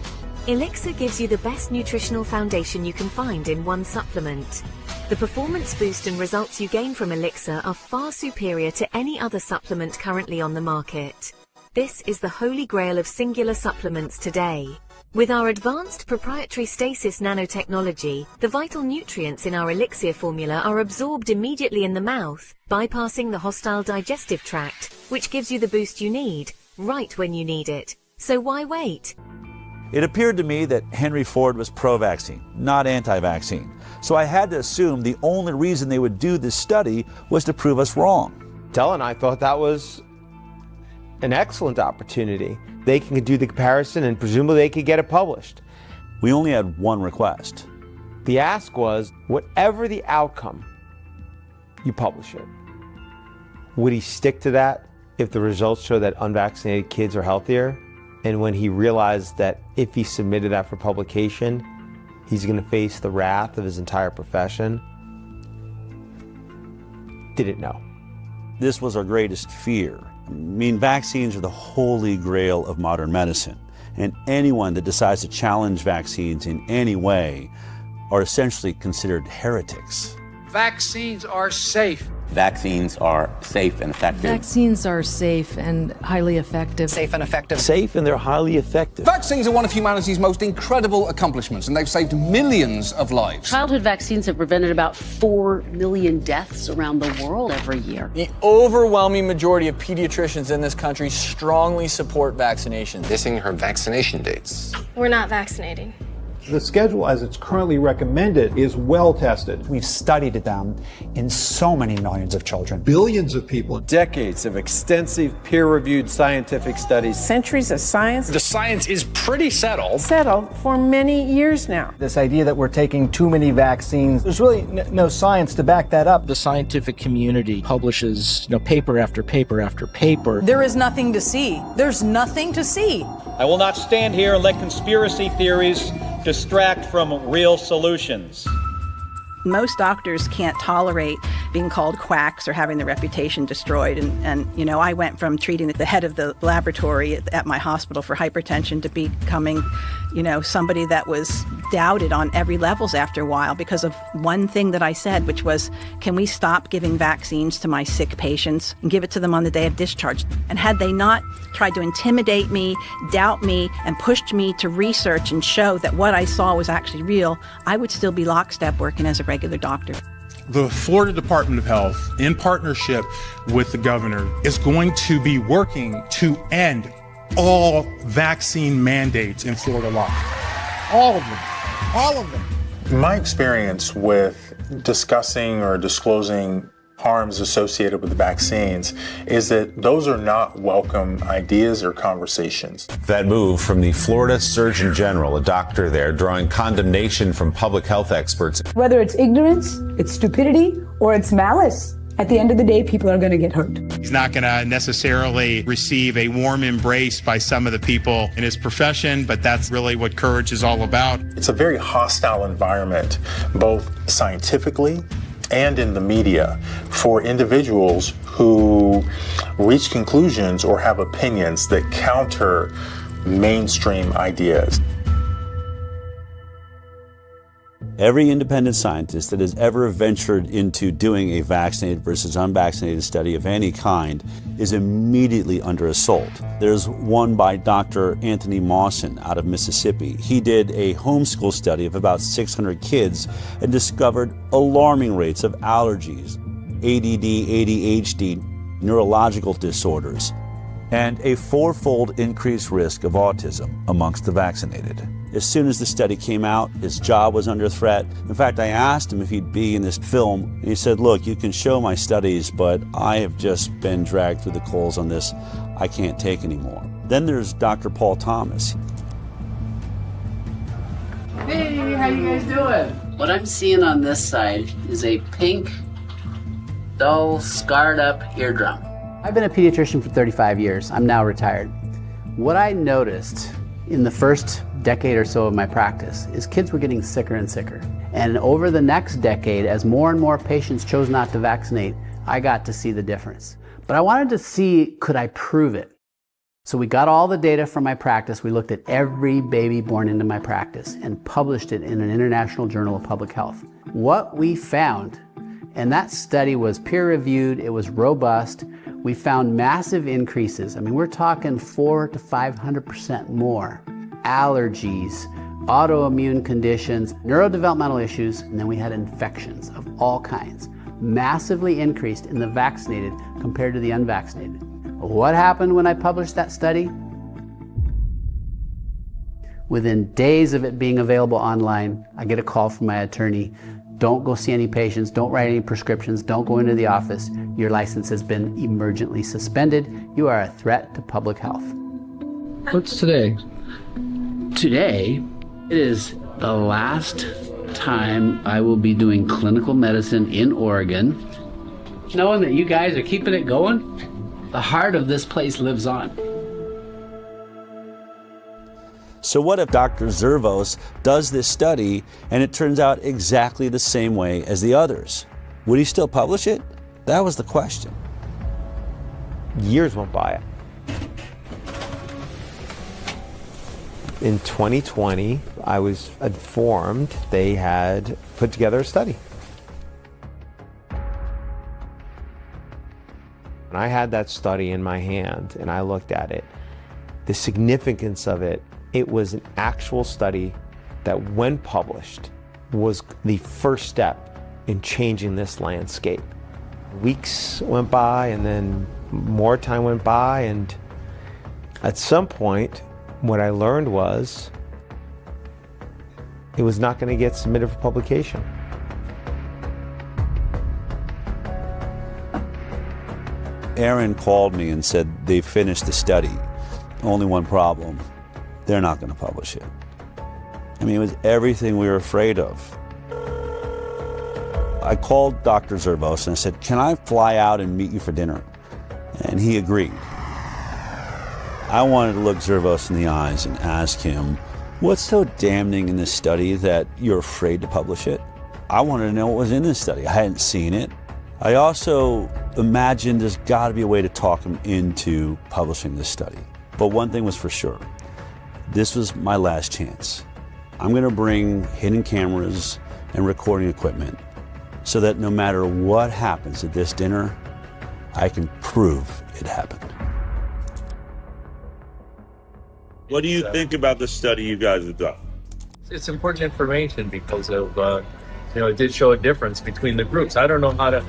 S17: Elixir gives you the best nutritional foundation you can find in one supplement. The performance boost and results you gain from Elixir are far superior to any other supplement currently on the market. This is the holy grail of singular supplements today. With our advanced proprietary stasis nanotechnology, the vital nutrients in our Elixir formula are absorbed immediately in the mouth, bypassing the hostile digestive tract, which gives you the boost you need, right when you need it. So why wait?
S7: It appeared to me that Henry Ford was pro-vaccine, not anti-vaccine. So I had to assume the only reason they would do this study was to prove us wrong.
S12: Dell and I thought that was an excellent opportunity. They can do the comparison and presumably they could get it published.
S7: We only had one request.
S12: The ask was, whatever the outcome, you publish it. Would he stick to that if the results show that unvaccinated kids are healthier? And when he realized that if he submitted that for publication, he's going to face the wrath of his entire profession, didn't know.
S7: This was our greatest fear. I mean, vaccines are the holy grail of modern medicine, and anyone that decides to challenge vaccines in any way are essentially considered heretics.
S31: Vaccines are safe.
S18: Vaccines are safe and effective.
S19: Vaccines are safe and highly effective.
S18: Safe and effective.
S7: Safe and they're highly effective.
S20: Vaccines are one of humanity's most incredible accomplishments, and they've saved millions of lives.
S21: Childhood vaccines have prevented about 4 million deaths around the world every year.
S20: The overwhelming majority of pediatricians in this country strongly support vaccinations.
S18: Missing her vaccination dates.
S3: We're not vaccinating.
S21: The schedule as it's currently recommended is well tested.
S22: We've studied them in so many millions of children.
S21: Billions of people.
S12: Decades of extensive peer-reviewed scientific studies.
S10: Centuries of science.
S20: The science is pretty settled.
S10: Settled for many years now.
S22: This idea that we're taking too many vaccines, there's really no science to back that up.
S20: The scientific community publishes paper after paper after paper.
S10: There is nothing to see. There's nothing to see.
S23: I will not stand here and let conspiracy theories distract from real solutions.
S10: Most doctors can't tolerate being called quacks or having their reputation destroyed. And I went from treating the head of the laboratory at my hospital for hypertension to becoming, somebody that was doubted on every levels after a while because of one thing that I said, which was, can we stop giving vaccines to my sick patients and give it to them on the day of discharge? And had they not tried to intimidate me, doubt me, and pushed me to research and show that what I saw was actually real, I would still be lockstep working as a regular doctor.
S1: The Florida Department of Health, in partnership with the governor, is going to be working to end all vaccine mandates in Florida law. All of them. All of them.
S2: My experience with discussing or disclosing harms associated with vaccines is that those are not welcome ideas or conversations.
S5: That move from the Florida Surgeon General, a doctor there, drawing condemnation from public health experts.
S6: Whether it's ignorance, it's stupidity, or it's malice, at the end of the day, people are going to get hurt.
S1: He's not going to necessarily receive a warm embrace by some of the people in his profession, but that's really what courage is all about.
S2: It's a very hostile environment, both scientifically and in the media, for individuals who reach conclusions or have opinions that counter mainstream ideas.
S7: Every independent scientist that has ever ventured into doing a vaccinated versus unvaccinated study of any kind is immediately under assault. There's one by Dr. Anthony Mawson out of Mississippi. He did a homeschool study of about 600 kids and discovered alarming rates of allergies, ADD, ADHD, neurological disorders, and a 4-fold increased risk of autism amongst the vaccinated. As soon as the study came out, his job was under threat. In fact, I asked him if he'd be in this film, and he said, look, you can show my studies, but I have just been dragged through the coals on this. I can't take anymore. Then there's Dr. Paul Thomas.
S11: Hey, how you guys doing? What I'm seeing on this side is a pink, dull, scarred up eardrum. I've been a pediatrician for 35 years. I'm now retired. What I noticed in the first decade or so of my practice is kids were getting sicker and sicker. And over the next decade, as more and more patients chose not to vaccinate, I got to see the difference. But I wanted to see, could I prove it? So we got all the data from my practice. We looked at every baby born into my practice and published it in an international journal of public health. What we found, and that study was peer-reviewed, it was robust, we found massive increases. I mean, we're talking 400 to 500% more. Allergies, autoimmune conditions, neurodevelopmental issues, and then we had infections of all kinds. Massively increased in the vaccinated compared to the unvaccinated. What happened when I published that study? Within days of it being available online, I get a call from my attorney. Don't go see any patients, don't write any prescriptions, don't go into the office. Your license has been emergently suspended. You are a threat to public health. What's today? Today, it is the last time I will be doing clinical medicine in Oregon. Knowing that you guys are keeping it going, the heart of this place lives on.
S7: So what if Dr. Zervos does this study and it turns out exactly the same way as the others? Would he still publish it? That was the question.
S12: Years went by. In 2020, I was informed they had put together a study. When I had that study in my hand and I looked at it, the significance of it, it was an actual study that, when published, was the first step in changing this landscape. Weeks went by and then more time went by, and at some point, what I learned was it was not going to get submitted for publication.
S7: Aaron called me and said they finished the study. Only one problem. They're not going to publish it. I mean, it was everything we were afraid of. I called Dr. Zervos and I said, can I fly out and meet you for dinner? And he agreed. I wanted to look Zervos in the eyes and ask him, what's so damning in this study that you're afraid to publish it? I wanted to know what was in this study. I hadn't seen it. I also imagined there's got to be a way to talk him into publishing this study. But one thing was for sure. This was my last chance. I'm going to bring hidden cameras and recording equipment so that no matter what happens at this dinner, I can prove it happened.
S4: What do you think about the study you guys have done?
S8: It's important information because of, it did show a difference between the groups. I don't know how to.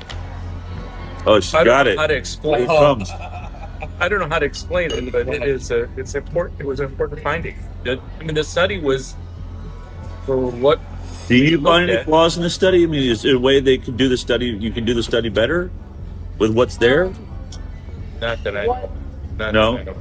S4: Oh, she got it.
S8: How to explain?
S4: Here it comes.
S8: I don't know how to explain it, but it's important. It was an important finding. The study was for what.
S4: Do you find any flaws in the study? I mean, is there a way they could do the study? You can do the study better with what's there?
S8: Not that I know. Not
S4: No.
S8: that I know.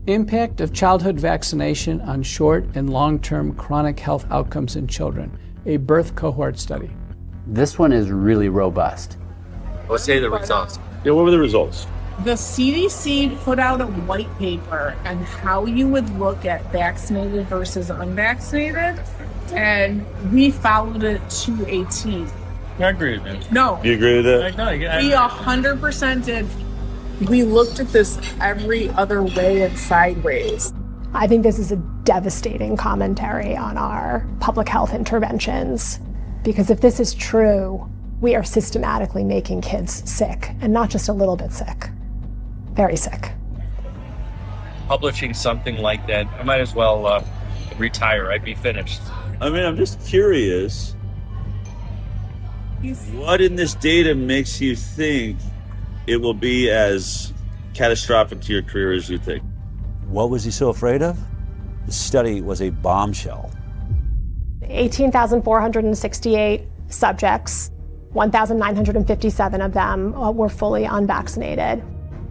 S9: Impact of childhood vaccination on short and long-term chronic health outcomes in children, a birth cohort study.
S11: This one is really robust.
S8: Let's say the results.
S4: Yeah, what were the results?
S13: The CDC put out a white paper on how you would look at vaccinated versus unvaccinated, and we followed it to a T.
S8: I agree with that.
S13: No.
S4: Do you agree with that?
S13: We 100% did. We looked at this every other way and sideways.
S3: I think this is a devastating commentary on our public health interventions, because if this is true, we are systematically making kids sick, and not just a little bit sick, very sick.
S8: Publishing something like that, I might as well retire. I'd be finished.
S4: I mean, I'm just curious. What in this data makes you think it will be as catastrophic to your career as you think?
S7: What was he so afraid of? The study was a bombshell.
S3: 18,468 subjects, 1,957 of them were fully unvaccinated.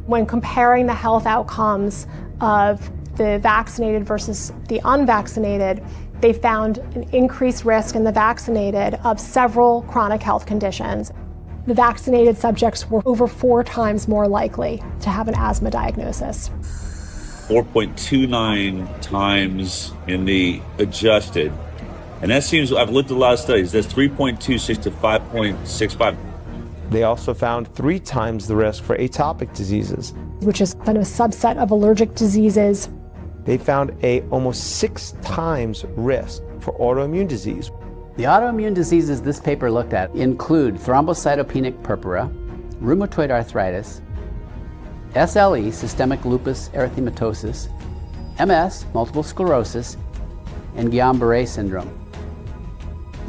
S3: When comparing the health outcomes of the vaccinated versus the unvaccinated, they found an increased risk in the vaccinated of several chronic health conditions. The vaccinated subjects were over 4 times more likely to have an asthma diagnosis.
S4: 4.29 times in the adjusted. And that seems, I've looked at a lot of studies, that's 3.26 to 5.65.
S12: They also found 3 times the risk for atopic diseases,
S3: which is kind of a subset of allergic diseases.
S12: They found a almost 6 times risk for autoimmune disease.
S11: The autoimmune diseases this paper looked at include thrombocytopenic purpura, rheumatoid arthritis, SLE, systemic lupus erythematosus, MS, multiple sclerosis, and Guillain-Barré syndrome.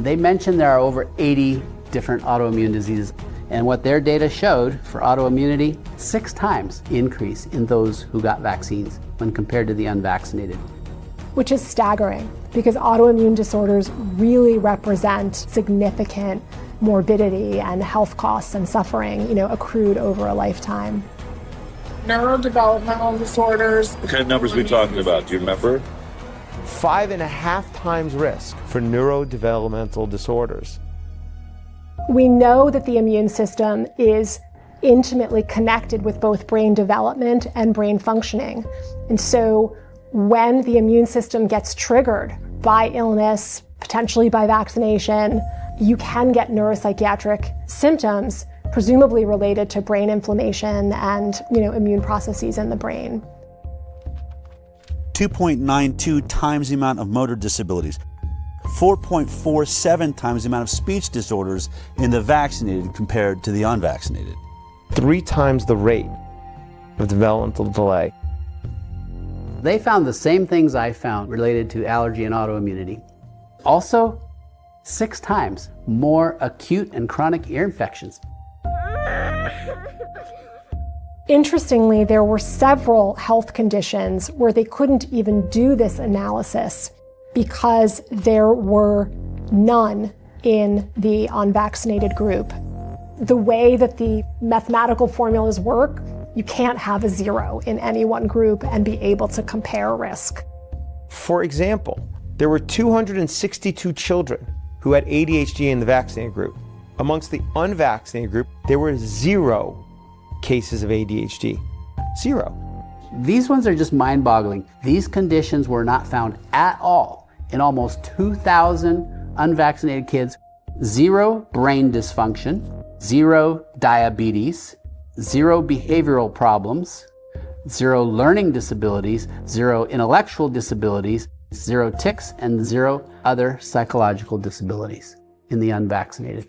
S11: They mentioned there are over 80 different autoimmune diseases, and what their data showed for autoimmunity, 6 times increase in those who got vaccines when compared to the unvaccinated.
S3: Which is staggering, because autoimmune disorders really represent significant morbidity and health costs and suffering, accrued over a lifetime.
S13: Neurodevelopmental disorders.
S4: What kind of numbers are we talking about? Do you remember?
S12: 5.5 times risk for neurodevelopmental disorders.
S3: We know that the immune system is intimately connected with both brain development and brain functioning. And so when the immune system gets triggered by illness, potentially by vaccination, you can get neuropsychiatric symptoms, presumably related to brain inflammation and, immune processes in the brain.
S7: 2.92 times the amount of motor disabilities, 4.47 times the amount of speech disorders in the vaccinated compared to the unvaccinated.
S12: 3 times the rate of developmental delay.
S11: They found the same things I found related to allergy and autoimmunity. Also, 6 times more acute and chronic ear infections.
S3: Interestingly, there were several health conditions where they couldn't even do this analysis because there were none in the unvaccinated group. The way that the mathematical formulas work, you can't have a 0 in any one group and be able to compare risk.
S12: For example, there were 262 children who had ADHD in the vaccinated group. Amongst the unvaccinated group, there were 0 cases of ADHD. 0.
S11: These ones are just mind-boggling. These conditions were not found at all in almost 2,000 unvaccinated kids 0 brain dysfunction, 0 diabetes, 0 behavioral problems, 0 learning disabilities, 0 intellectual disabilities, 0 tics, and 0 other psychological disabilities in the unvaccinated.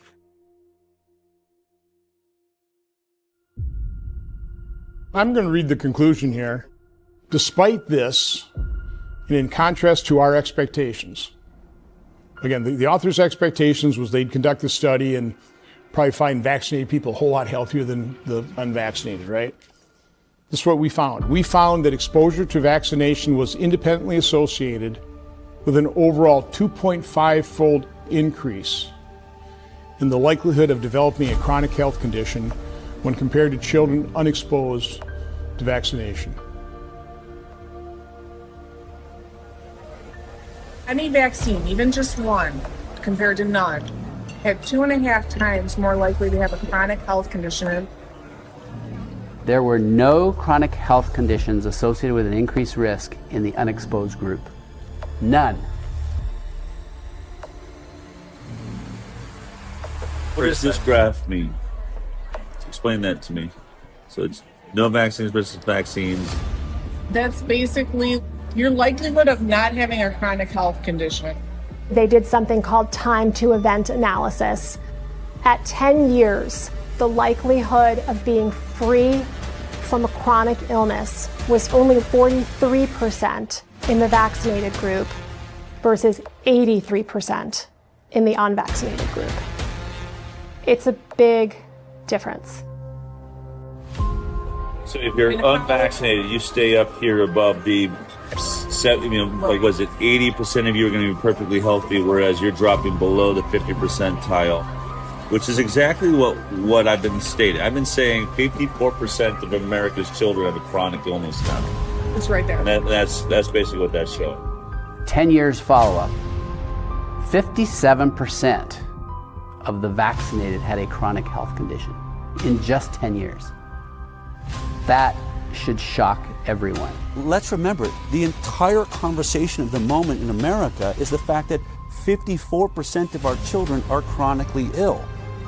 S14: I'm going to read the conclusion here. Despite this, and in contrast to our expectations, again, the author's expectations was they'd conduct the study and probably find vaccinated people a whole lot healthier than the unvaccinated, right? This is what we found. We found that exposure to vaccination was independently associated with an overall 2.5-fold increase in the likelihood of developing a chronic health condition when compared to children unexposed to vaccination.
S13: Any vaccine, even just one, compared to none, had 2.5 times more likely to have a chronic health condition.
S11: There were no chronic health conditions associated with an increased risk in the unexposed group. None.
S4: What does this graph mean? Explain that to me. So it's no vaccines versus vaccines.
S13: That's basically your likelihood of not having a chronic health condition.
S3: They did something called time to event analysis. At 10 years, the likelihood of being free from a chronic illness was only 43% in the vaccinated group versus 83% in the unvaccinated group. It's a big difference.
S4: So if you're unvaccinated, you stay up here above the, like was it 80% of you are going to be perfectly healthy, whereas you're dropping below the 50 percentile, which is exactly what I've been stating. I've been saying 54% of America's children have a chronic illness now.
S13: It's right there.
S4: And that's basically what that's showing.
S11: 10 years follow-up, 57% of the vaccinated had a chronic health condition in just 10 years. That should shock everyone.
S7: Let's remember, the entire conversation of the moment in America is the fact that 54% of our children are chronically ill.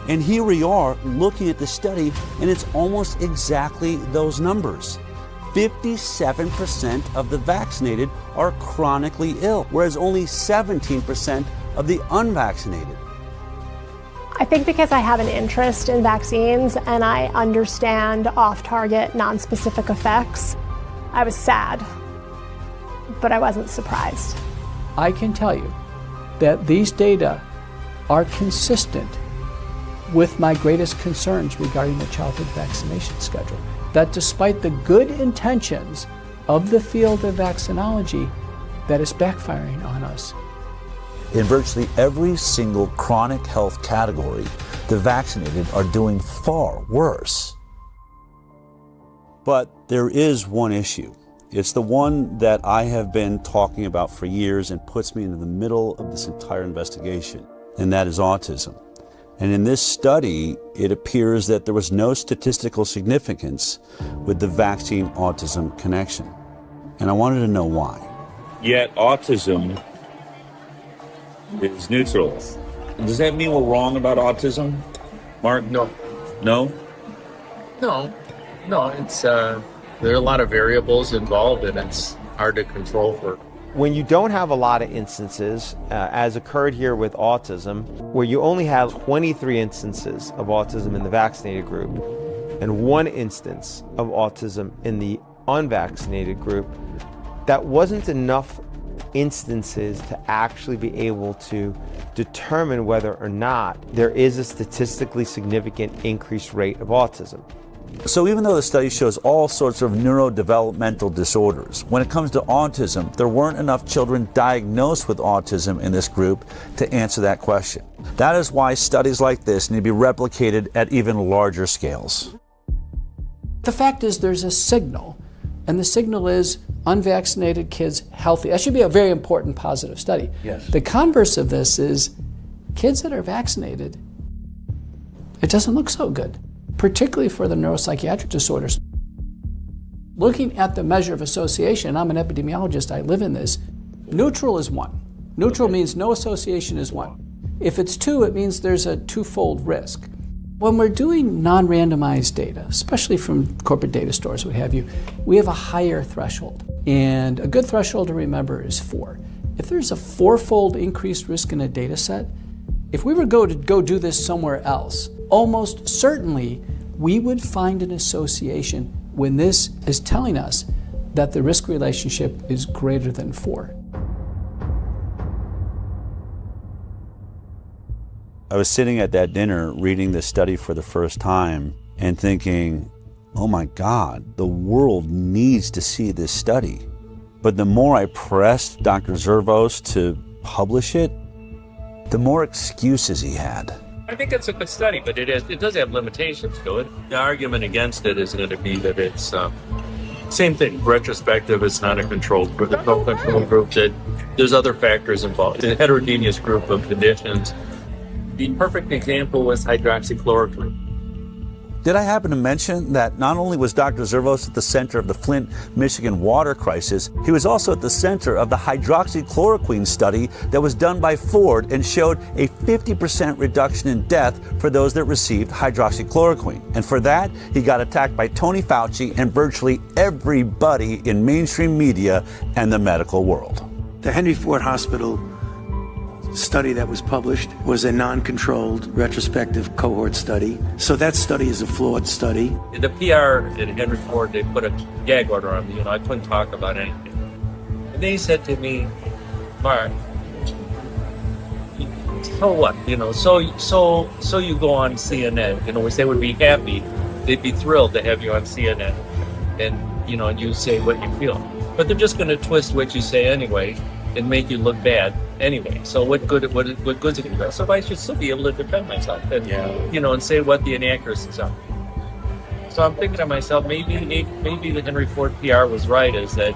S7: And here we are looking at the study, and it's almost exactly those numbers. 57% of the vaccinated are chronically ill, whereas only 17% of the unvaccinated.
S3: I think because I have an interest in vaccines and I understand off-target, non-specific effects, I was sad, but I wasn't surprised.
S9: I can tell you that these data are consistent with my greatest concerns regarding the childhood vaccination schedule. That despite the good intentions of the field of vaccinology, that is backfiring on us.
S7: In virtually every single chronic health category, the vaccinated are doing far worse. But there is one issue. It's the one that I have been talking about for years and puts me into the middle of this entire investigation, and that is autism. And in this study, it appears that there was no statistical significance with the vaccine-autism connection. And I wanted to know why.
S4: Yet autism is neutral. Does that mean we're wrong about autism, Mark?
S8: No.
S4: No?
S8: No, it's there are a lot of variables involved, and it's hard to control for.
S12: When you don't have a lot of instances, as occurred here with autism, where you only have 23 instances of autism in the vaccinated group and 1 instance of autism in the unvaccinated group, that wasn't enough instances to actually be able to determine whether or not there is a statistically significant increased rate of autism.
S7: So even though the study shows all sorts of neurodevelopmental disorders, when it comes to autism, there weren't enough children diagnosed with autism in this group to answer that question. That is why studies like this need to be replicated at even larger scales.
S9: The fact is there's a signal, and the signal is unvaccinated kids healthy. That should be a very important positive study.
S7: Yes.
S9: The converse of this is kids that are vaccinated, it doesn't look so good, particularly for the neuropsychiatric disorders. Looking at the measure of association, I'm an epidemiologist, I live in this, neutral is 1. Neutral means no association is 1. If it's 2, it means there's a twofold risk. When we're doing non-randomized data, especially from corporate data stores, what have you, we have a higher threshold. And a good threshold to remember is 4. If there's a 4-fold increased risk in a data set, if we were to go do this somewhere else, almost certainly we would find an association when this is telling us that the risk relationship is greater than 4.
S7: I was sitting at that dinner reading this study for the first time and thinking, oh my God, the world needs to see this study. But the more I pressed Dr. Zervos to publish it, the more excuses he had.
S8: I think it's a good study, but it does have limitations to it. The argument against it is going to be that it's same thing. Retrospective, it's not a controlled group. There's no control group. That there's other factors involved. It's a heterogeneous group of conditions. The perfect example was hydroxychloroquine.
S7: Did I happen to mention that not only was Dr. Zervos at the center of the Flint, Michigan water crisis, he was also at the center of the hydroxychloroquine study that was done by Ford and showed a 50% reduction in death for those that received hydroxychloroquine. And for that, he got attacked by Tony Fauci and virtually everybody in mainstream media and the medical world.
S15: The Henry Ford Hospital study that was published was a non-controlled retrospective cohort study. So that study is a flawed study.
S8: The PR at Henry Ford, they put a gag order on me. I couldn't talk about anything. And they said to me, Mark, so what? So you go on CNN, which they would be happy. They'd be thrilled to have you on CNN. And, and you say what you feel. But they're just going to twist what you say anyway and make you look bad anyway. So what good's it going to do? So I should still be able to defend myself and, and say what the inaccuracies are. So I'm thinking to myself, maybe the Henry Ford PR was right, is that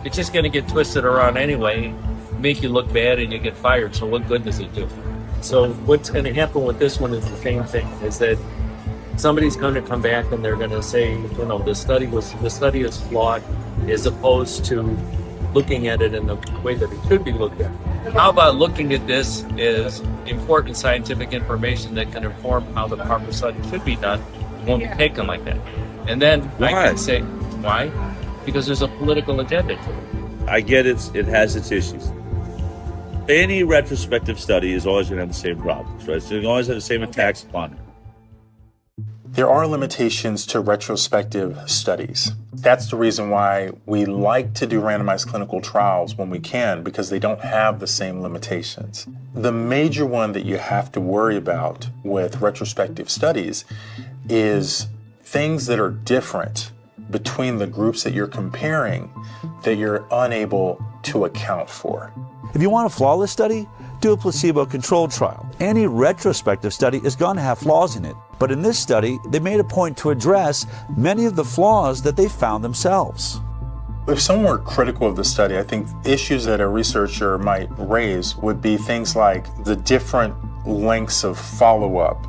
S8: it's just going to get twisted around anyway, make you look bad and you get fired. So what good does it do? So what's going to happen with this one is the same thing, is that somebody's going to come back and they're going to say, the study is flawed, as opposed to looking at it in the way that it should be looked at. How about looking at this as important scientific information that can inform how the proper study should be done, won't be taken like that. And then I can say, why? Because there's a political agenda to it.
S4: I get it has its issues. Any retrospective study is always going to have the same problems, right? So you always have the same attacks upon it.
S2: There are limitations to retrospective studies. That's the reason why we like to do randomized clinical trials when we can, because they don't have the same limitations. The major one that you have to worry about with retrospective studies is things that are different between the groups that you're comparing that you're unable to account for.
S7: If you want a flawless study, do a placebo-controlled trial. Any retrospective study is going to have flaws in it. But in this study, they made a point to address many of the flaws that they found themselves.
S2: If someone were critical of the study, I think issues that a researcher might raise would be things like the different lengths of follow-up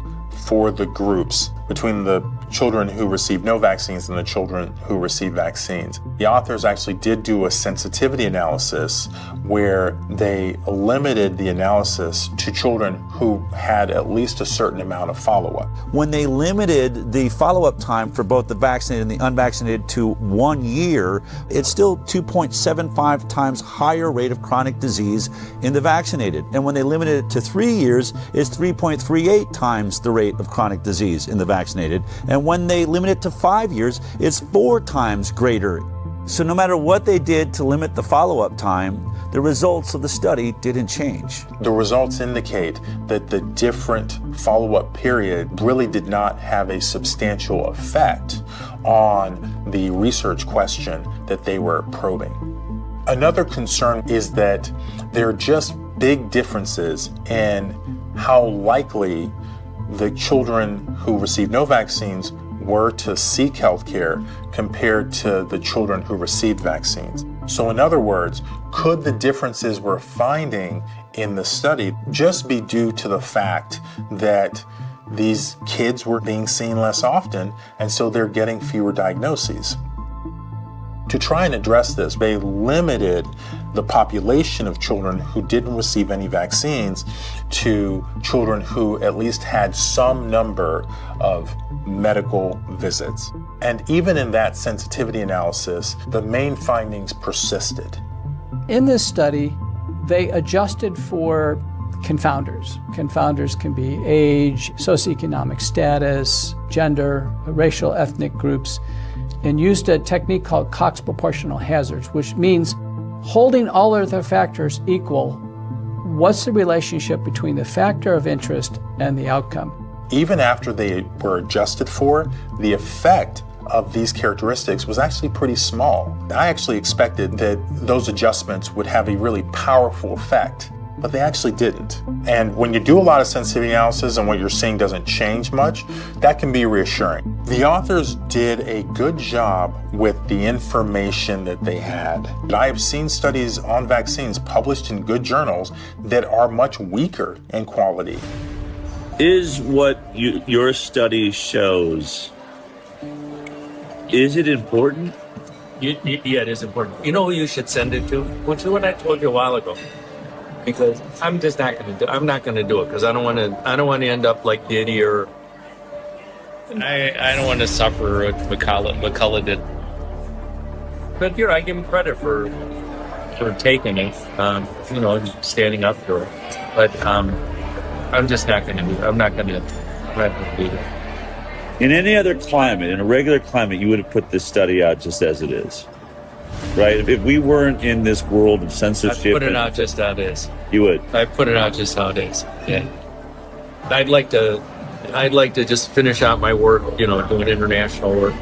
S2: for the groups between the children who received no vaccines and the children who received vaccines. The authors actually did do a sensitivity analysis where they limited the analysis to children who had at least a certain amount of follow-up.
S7: When they limited the follow-up time for both the vaccinated and the unvaccinated to 1 year, it's still 2.75 times higher rate of chronic disease in the vaccinated. And when they limited it to 3 years, it's 3.38 times the rate of chronic disease in the vaccinated. And when they limit it to 5 years, it's 4 times greater. So no matter what they did to limit the follow-up time, the results of the study didn't change.
S2: The results indicate that the different follow-up period really did not have a substantial effect on the research question that they were probing. Another concern is that there are just big differences in how likely the children who received no vaccines were to seek health care compared to the children who received vaccines. So in other words, could the differences we're finding in the study just be due to the fact that these kids were being seen less often, and so they're getting fewer diagnoses? To try and address this, they limited the population of children who didn't receive any vaccines to children who at least had some number of medical visits. And even in that sensitivity analysis, the main findings persisted.
S9: In this study, they adjusted for confounders. Confounders can be age, socioeconomic status, gender, racial, ethnic groups, and used a technique called Cox proportional hazards, which means holding all other factors equal, what's the relationship between the factor of interest and the outcome?
S2: Even after they were adjusted for, the effect of these characteristics was actually pretty small. I actually expected that those adjustments would have a really powerful effect, but they actually didn't. And when you do a lot of sensitivity analysis and what you're seeing doesn't change much, that can be reassuring. The authors did a good job with the information that they had. I have seen studies on vaccines published in good journals that are much weaker in quality.
S4: Is what your study shows, is it important?
S8: Yeah, it is important. You know who you should send it to? Which is what I told you a while ago. Because I'm just not going to do. I'm not going to do it because I don't want to end up like Diddy or. I don't want to suffer what McCullough did. But here I give him credit for taking it. Standing up for it. But I'm just not going to do it. I'm not going to do it.
S4: In any other climate, in a regular climate, you would have put this study out just as it is. Right? If we weren't in this world of censorship...
S8: I'd put it out just how it is.
S4: You would?
S8: I'd put it out just how it is, yeah. I'd like to just finish out my work, doing international work.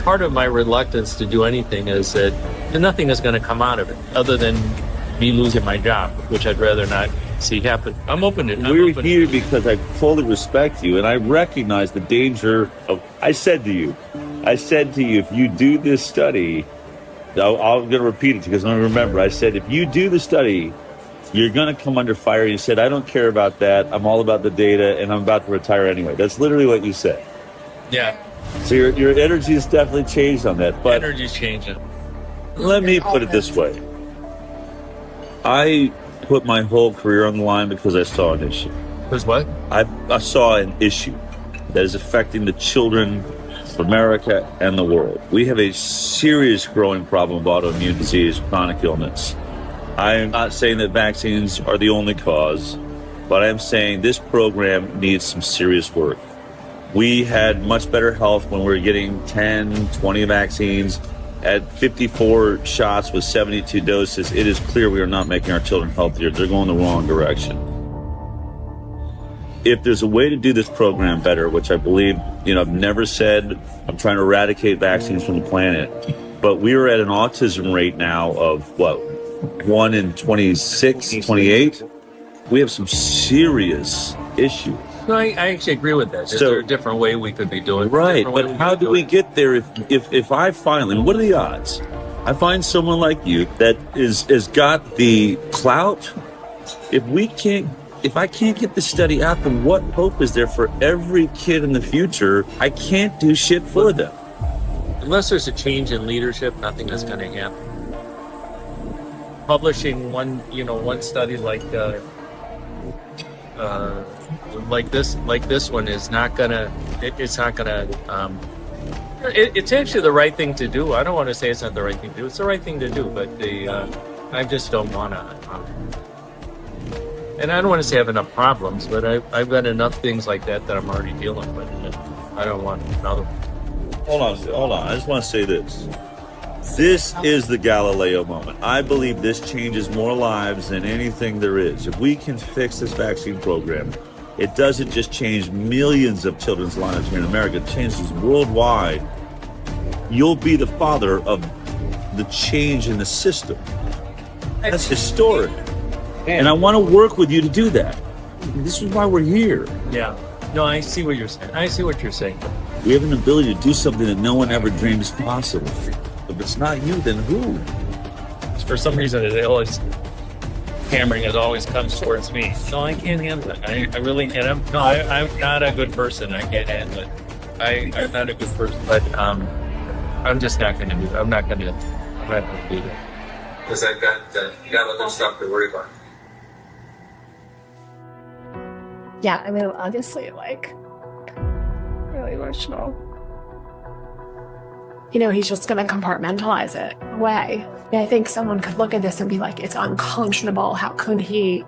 S8: Part of my reluctance to do anything is that nothing is going to come out of it other than me losing my job, which I'd rather not see happen. I'm open to it.
S4: We're here because I fully respect you, and I recognize the danger of... I said to you, if you do this study... I'm going to repeat it because I don't remember. I said, if you do the study, you're going to come under fire. You said, I don't care about that. I'm all about the data, and I'm about to retire anyway. That's literally what you said.
S8: Yeah.
S4: So your energy has definitely changed on that. But
S8: energy's changing.
S4: Let me put it this way. I put my whole career on the line because I saw an issue.
S8: Because what?
S4: I saw an issue that is affecting the children of America and the world. We have a serious growing problem of autoimmune disease, chronic illness. I'm not saying that vaccines are the only cause, but I'm saying this program needs some serious work. We had much better health when we were getting 10, 20 vaccines. At 54 shots with 72 doses, it is clear we are not making our children healthier. They're going the wrong direction. If there's a way to do this program better, which I believe, I've never said I'm trying to eradicate vaccines from the planet, but we are at an autism rate now of, 1 in 26, 28? We have some serious issues.
S8: No, I actually agree with that. Is there a different way we could be doing it?
S4: Right, but how do we get there if I finally, and what are the odds? I find someone like you that has got the clout. If I can't get the study out, then what hope is there for every kid in the future? I can't do shit for them.
S8: Unless there's a change in leadership, nothing is going to happen. Publishing one study like this one is not gonna. It's not gonna. It's actually the right thing to do. I don't want to say it's not the right thing to do. It's the right thing to do, but I just don't want to. And I don't want to say I have enough problems, but I've got enough things like that I'm already dealing with. I don't want another one.
S4: Hold on. I just want to say this. This is the Galileo moment. I believe this changes more lives than anything there is. If we can fix this vaccine program, it doesn't just change millions of children's lives here in America, it changes worldwide. You'll be the father of the change in the system. That's historic. And I want to work with you to do that. This is why we're here.
S8: Yeah. No, I see what you're saying.
S4: We have an ability to do something that no one ever dreamed is possible. If it's not you, then who?
S8: For some reason, hammering always comes towards me. No, I can't handle it. I really can't. I'm not a good person. I can't handle it. I'm not a good person, but I'm just not going to do it. I'm not going to That would be it.
S16: Because I've got, you got other stuff to worry about.
S3: Yeah, I mean, obviously, like, really emotional. You know, he's just going to compartmentalize it away. I think someone could look at this and be like, it's unconscionable. How could he?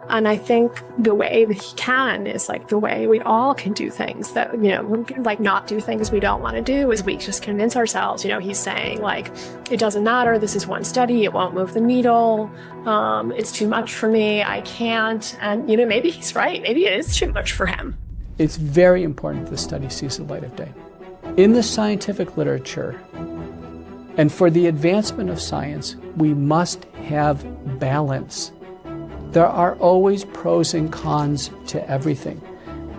S3: And I think the way that he can is like the way we all can do things that, you know, like not do things we don't want to do, is we just convince ourselves, you know, he's saying like, it doesn't matter. This is one study. It won't move the needle. It's too much for me. I can't. And, you know, maybe he's right. Maybe it is too much for him.
S9: It's very important the study sees the light of day. In the scientific literature, and for the advancement of science, we must have balance. There are always pros and cons to everything.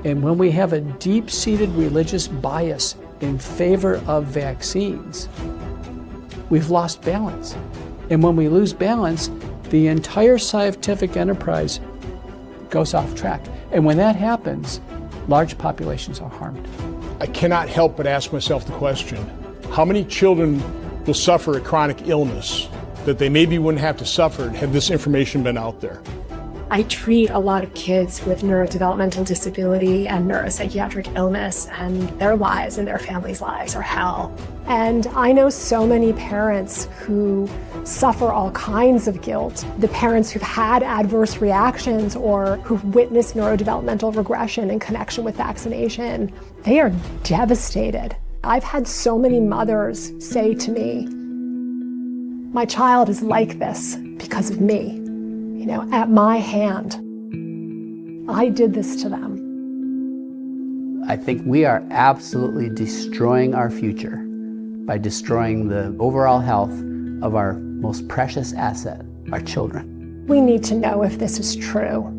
S9: And when we have a deep-seated religious bias in favor of vaccines, we've lost balance. And when we lose balance, the entire scientific enterprise goes off track. And when that happens, large populations are harmed.
S14: I cannot help but ask myself the question, how many children will suffer a chronic illness that they maybe wouldn't have to suffer had this information been out there?
S3: I treat a lot of kids with neurodevelopmental disability and neuropsychiatric illness, and their lives and their families' lives are hell. And I know so many parents who suffer all kinds of guilt. The parents who've had adverse reactions or who've witnessed neurodevelopmental regression in connection with vaccination, they are devastated. I've had so many mothers say to me, my child is like this because of me. You know, at my hand, I did this to them.
S11: I think we are absolutely destroying our future by destroying the overall health of our most precious asset, our children.
S3: We need to know if this is true.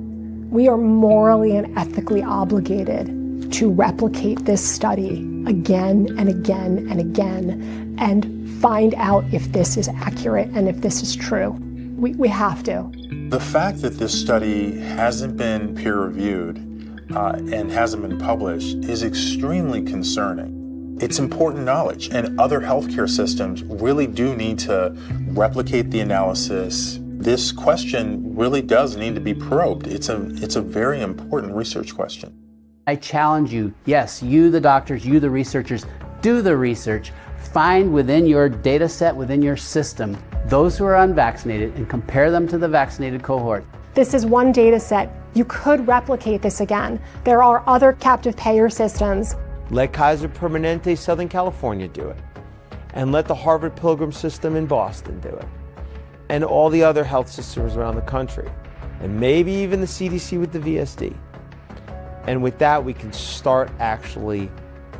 S3: We are morally and ethically obligated to replicate this study again and again and again and find out if this is accurate and if this is true. We have to.
S2: The fact that this study hasn't been peer-reviewed and hasn't been published is extremely concerning. It's important knowledge, and other healthcare systems really do need to replicate the analysis. This question really does need to be probed. It's a very important research question.
S11: I challenge you, yes, you the doctors, you the researchers, do the research. Find within your data set, within your system, those who are unvaccinated and compare them to the vaccinated cohort.
S3: This is one data set. You could replicate this again. There are other captive payer systems.
S12: Let Kaiser Permanente Southern California do it. And let the Harvard Pilgrim system in Boston do it. And all the other health systems around the country. And maybe even the CDC with the VSD. And with that, we can start actually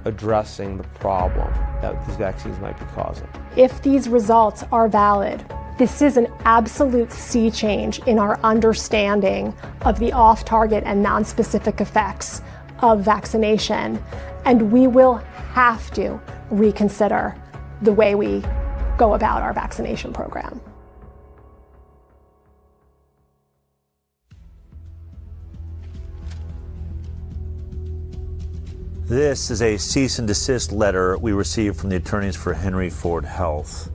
S12: addressing the problem that these vaccines might be causing.
S3: If these results are valid, this is an absolute sea change in our understanding of the off-target and non-specific effects of vaccination. And we will have to reconsider the way we go about our vaccination program.
S7: This is a cease and desist letter we received from the attorneys for Henry Ford Health.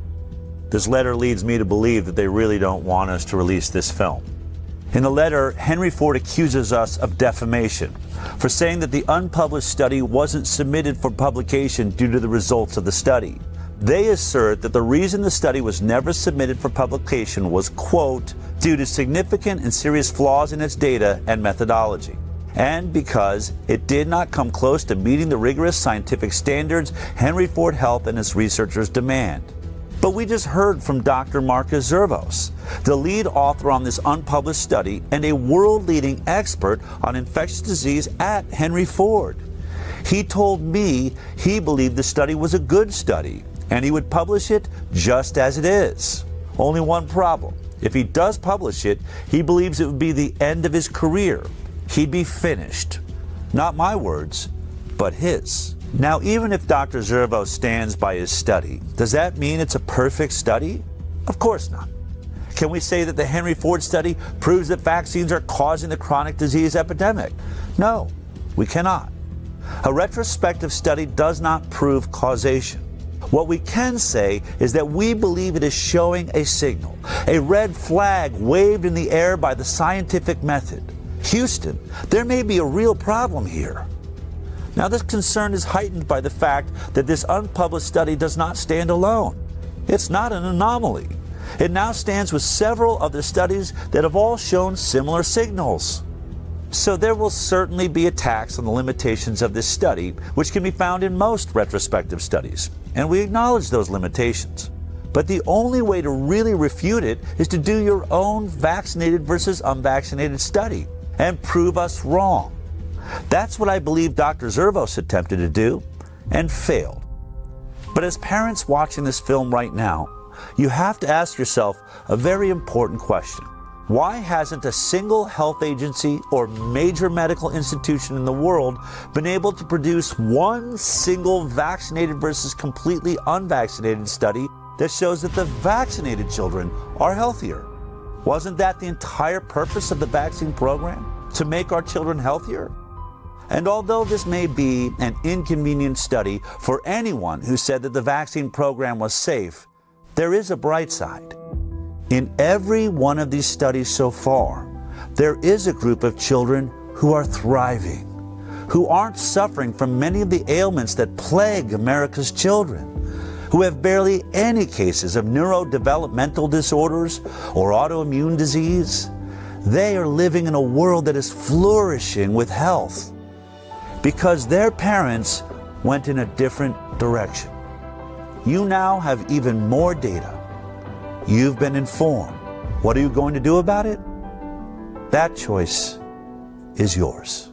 S7: This letter leads me to believe that they really don't want us to release this film. In the letter, Henry Ford accuses us of defamation for saying that the unpublished study wasn't submitted for publication due to the results of the study. They assert that the reason the study was never submitted for publication was, quote, due to significant and serious flaws in its data and methodology, and because it did not come close to meeting the rigorous scientific standards Henry Ford Health and its researchers demand. But we just heard from Dr. Marcus Zervos, the lead author on this unpublished study and a world-leading expert on infectious disease at Henry Ford. He told me he believed the study was a good study and he would publish it just as it is. Only one problem. If he does publish it, he believes it would be the end of his career. He'd be finished. Not my words, but his. Now, even if Dr. Zervos stands by his study, does that mean it's a perfect study? Of course not. Can we say that the Henry Ford study proves that vaccines are causing the chronic disease epidemic? No, we cannot. A retrospective study does not prove causation. What we can say is that we believe it is showing a signal, a red flag waved in the air by the scientific method. Houston, there may be a real problem here. Now, this concern is heightened by the fact that this unpublished study does not stand alone. It's not an anomaly. It now stands with several other studies that have all shown similar signals. So there will certainly be attacks on the limitations of this study, which can be found in most retrospective studies, and we acknowledge those limitations. But the only way to really refute it is to do your own vaccinated versus unvaccinated study and prove us wrong. That's what I believe Dr. Zervos attempted to do and failed. But as parents watching this film right now, you have to ask yourself a very important question. Why hasn't a single health agency or major medical institution in the world been able to produce one single vaccinated versus completely unvaccinated study that shows that the vaccinated children are healthier? Wasn't that the entire purpose of the vaccine program? To make our children healthier? And although this may be an inconvenient study for anyone who said that the vaccine program was safe, there is a bright side. In every one of these studies so far, there is a group of children who are thriving, who aren't suffering from many of the ailments that plague America's children, who have barely any cases of neurodevelopmental disorders or autoimmune disease. They are living in a world that is flourishing with health because their parents went in a different direction. You now have even more data. You've been informed. What are you going to do about it? That choice is yours.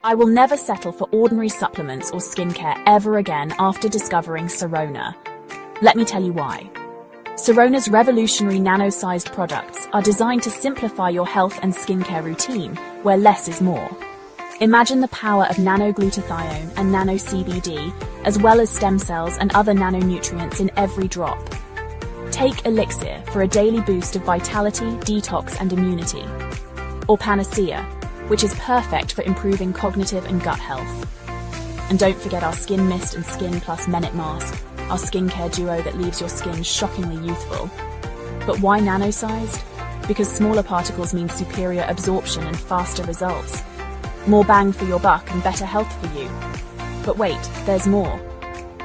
S17: I will never settle for ordinary supplements or skincare ever again after discovering Sirona. Let me tell you why. Sirona's revolutionary nano-sized products are designed to simplify your health and skincare routine, where less is more. Imagine the power of nano-glutathione and nano-CBD, as well as stem cells and other nanonutrients in every drop. Take Elixir for a daily boost of vitality, detox, and immunity. Or Panacea, which is perfect for improving cognitive and gut health. And don't forget our Skin Mist and Skin Plus Menet Mask, our skincare duo that leaves your skin shockingly youthful. But why nano-sized? Because smaller particles mean superior absorption and faster results. More bang for your buck and better health for you. But wait, there's more.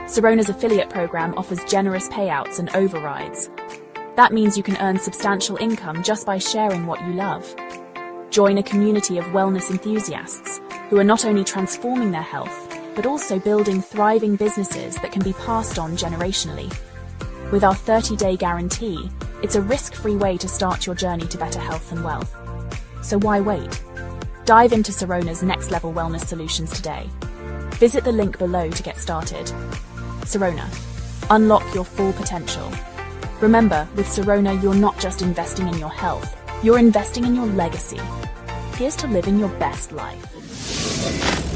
S17: Sirona's affiliate program offers generous payouts and overrides. That means you can earn substantial income just by sharing what you love. Join a community of wellness enthusiasts who are not only transforming their health, but also building thriving businesses that can be passed on generationally. With our 30-day guarantee, it's a risk-free way to start your journey to better health and wealth. So why wait? Dive into Sirona's next-level wellness solutions today. Visit the link below to get started. Sirona, unlock your full potential. Remember, with Sirona, you're not just investing in your health, you're investing in your legacy. Here's to living your best life.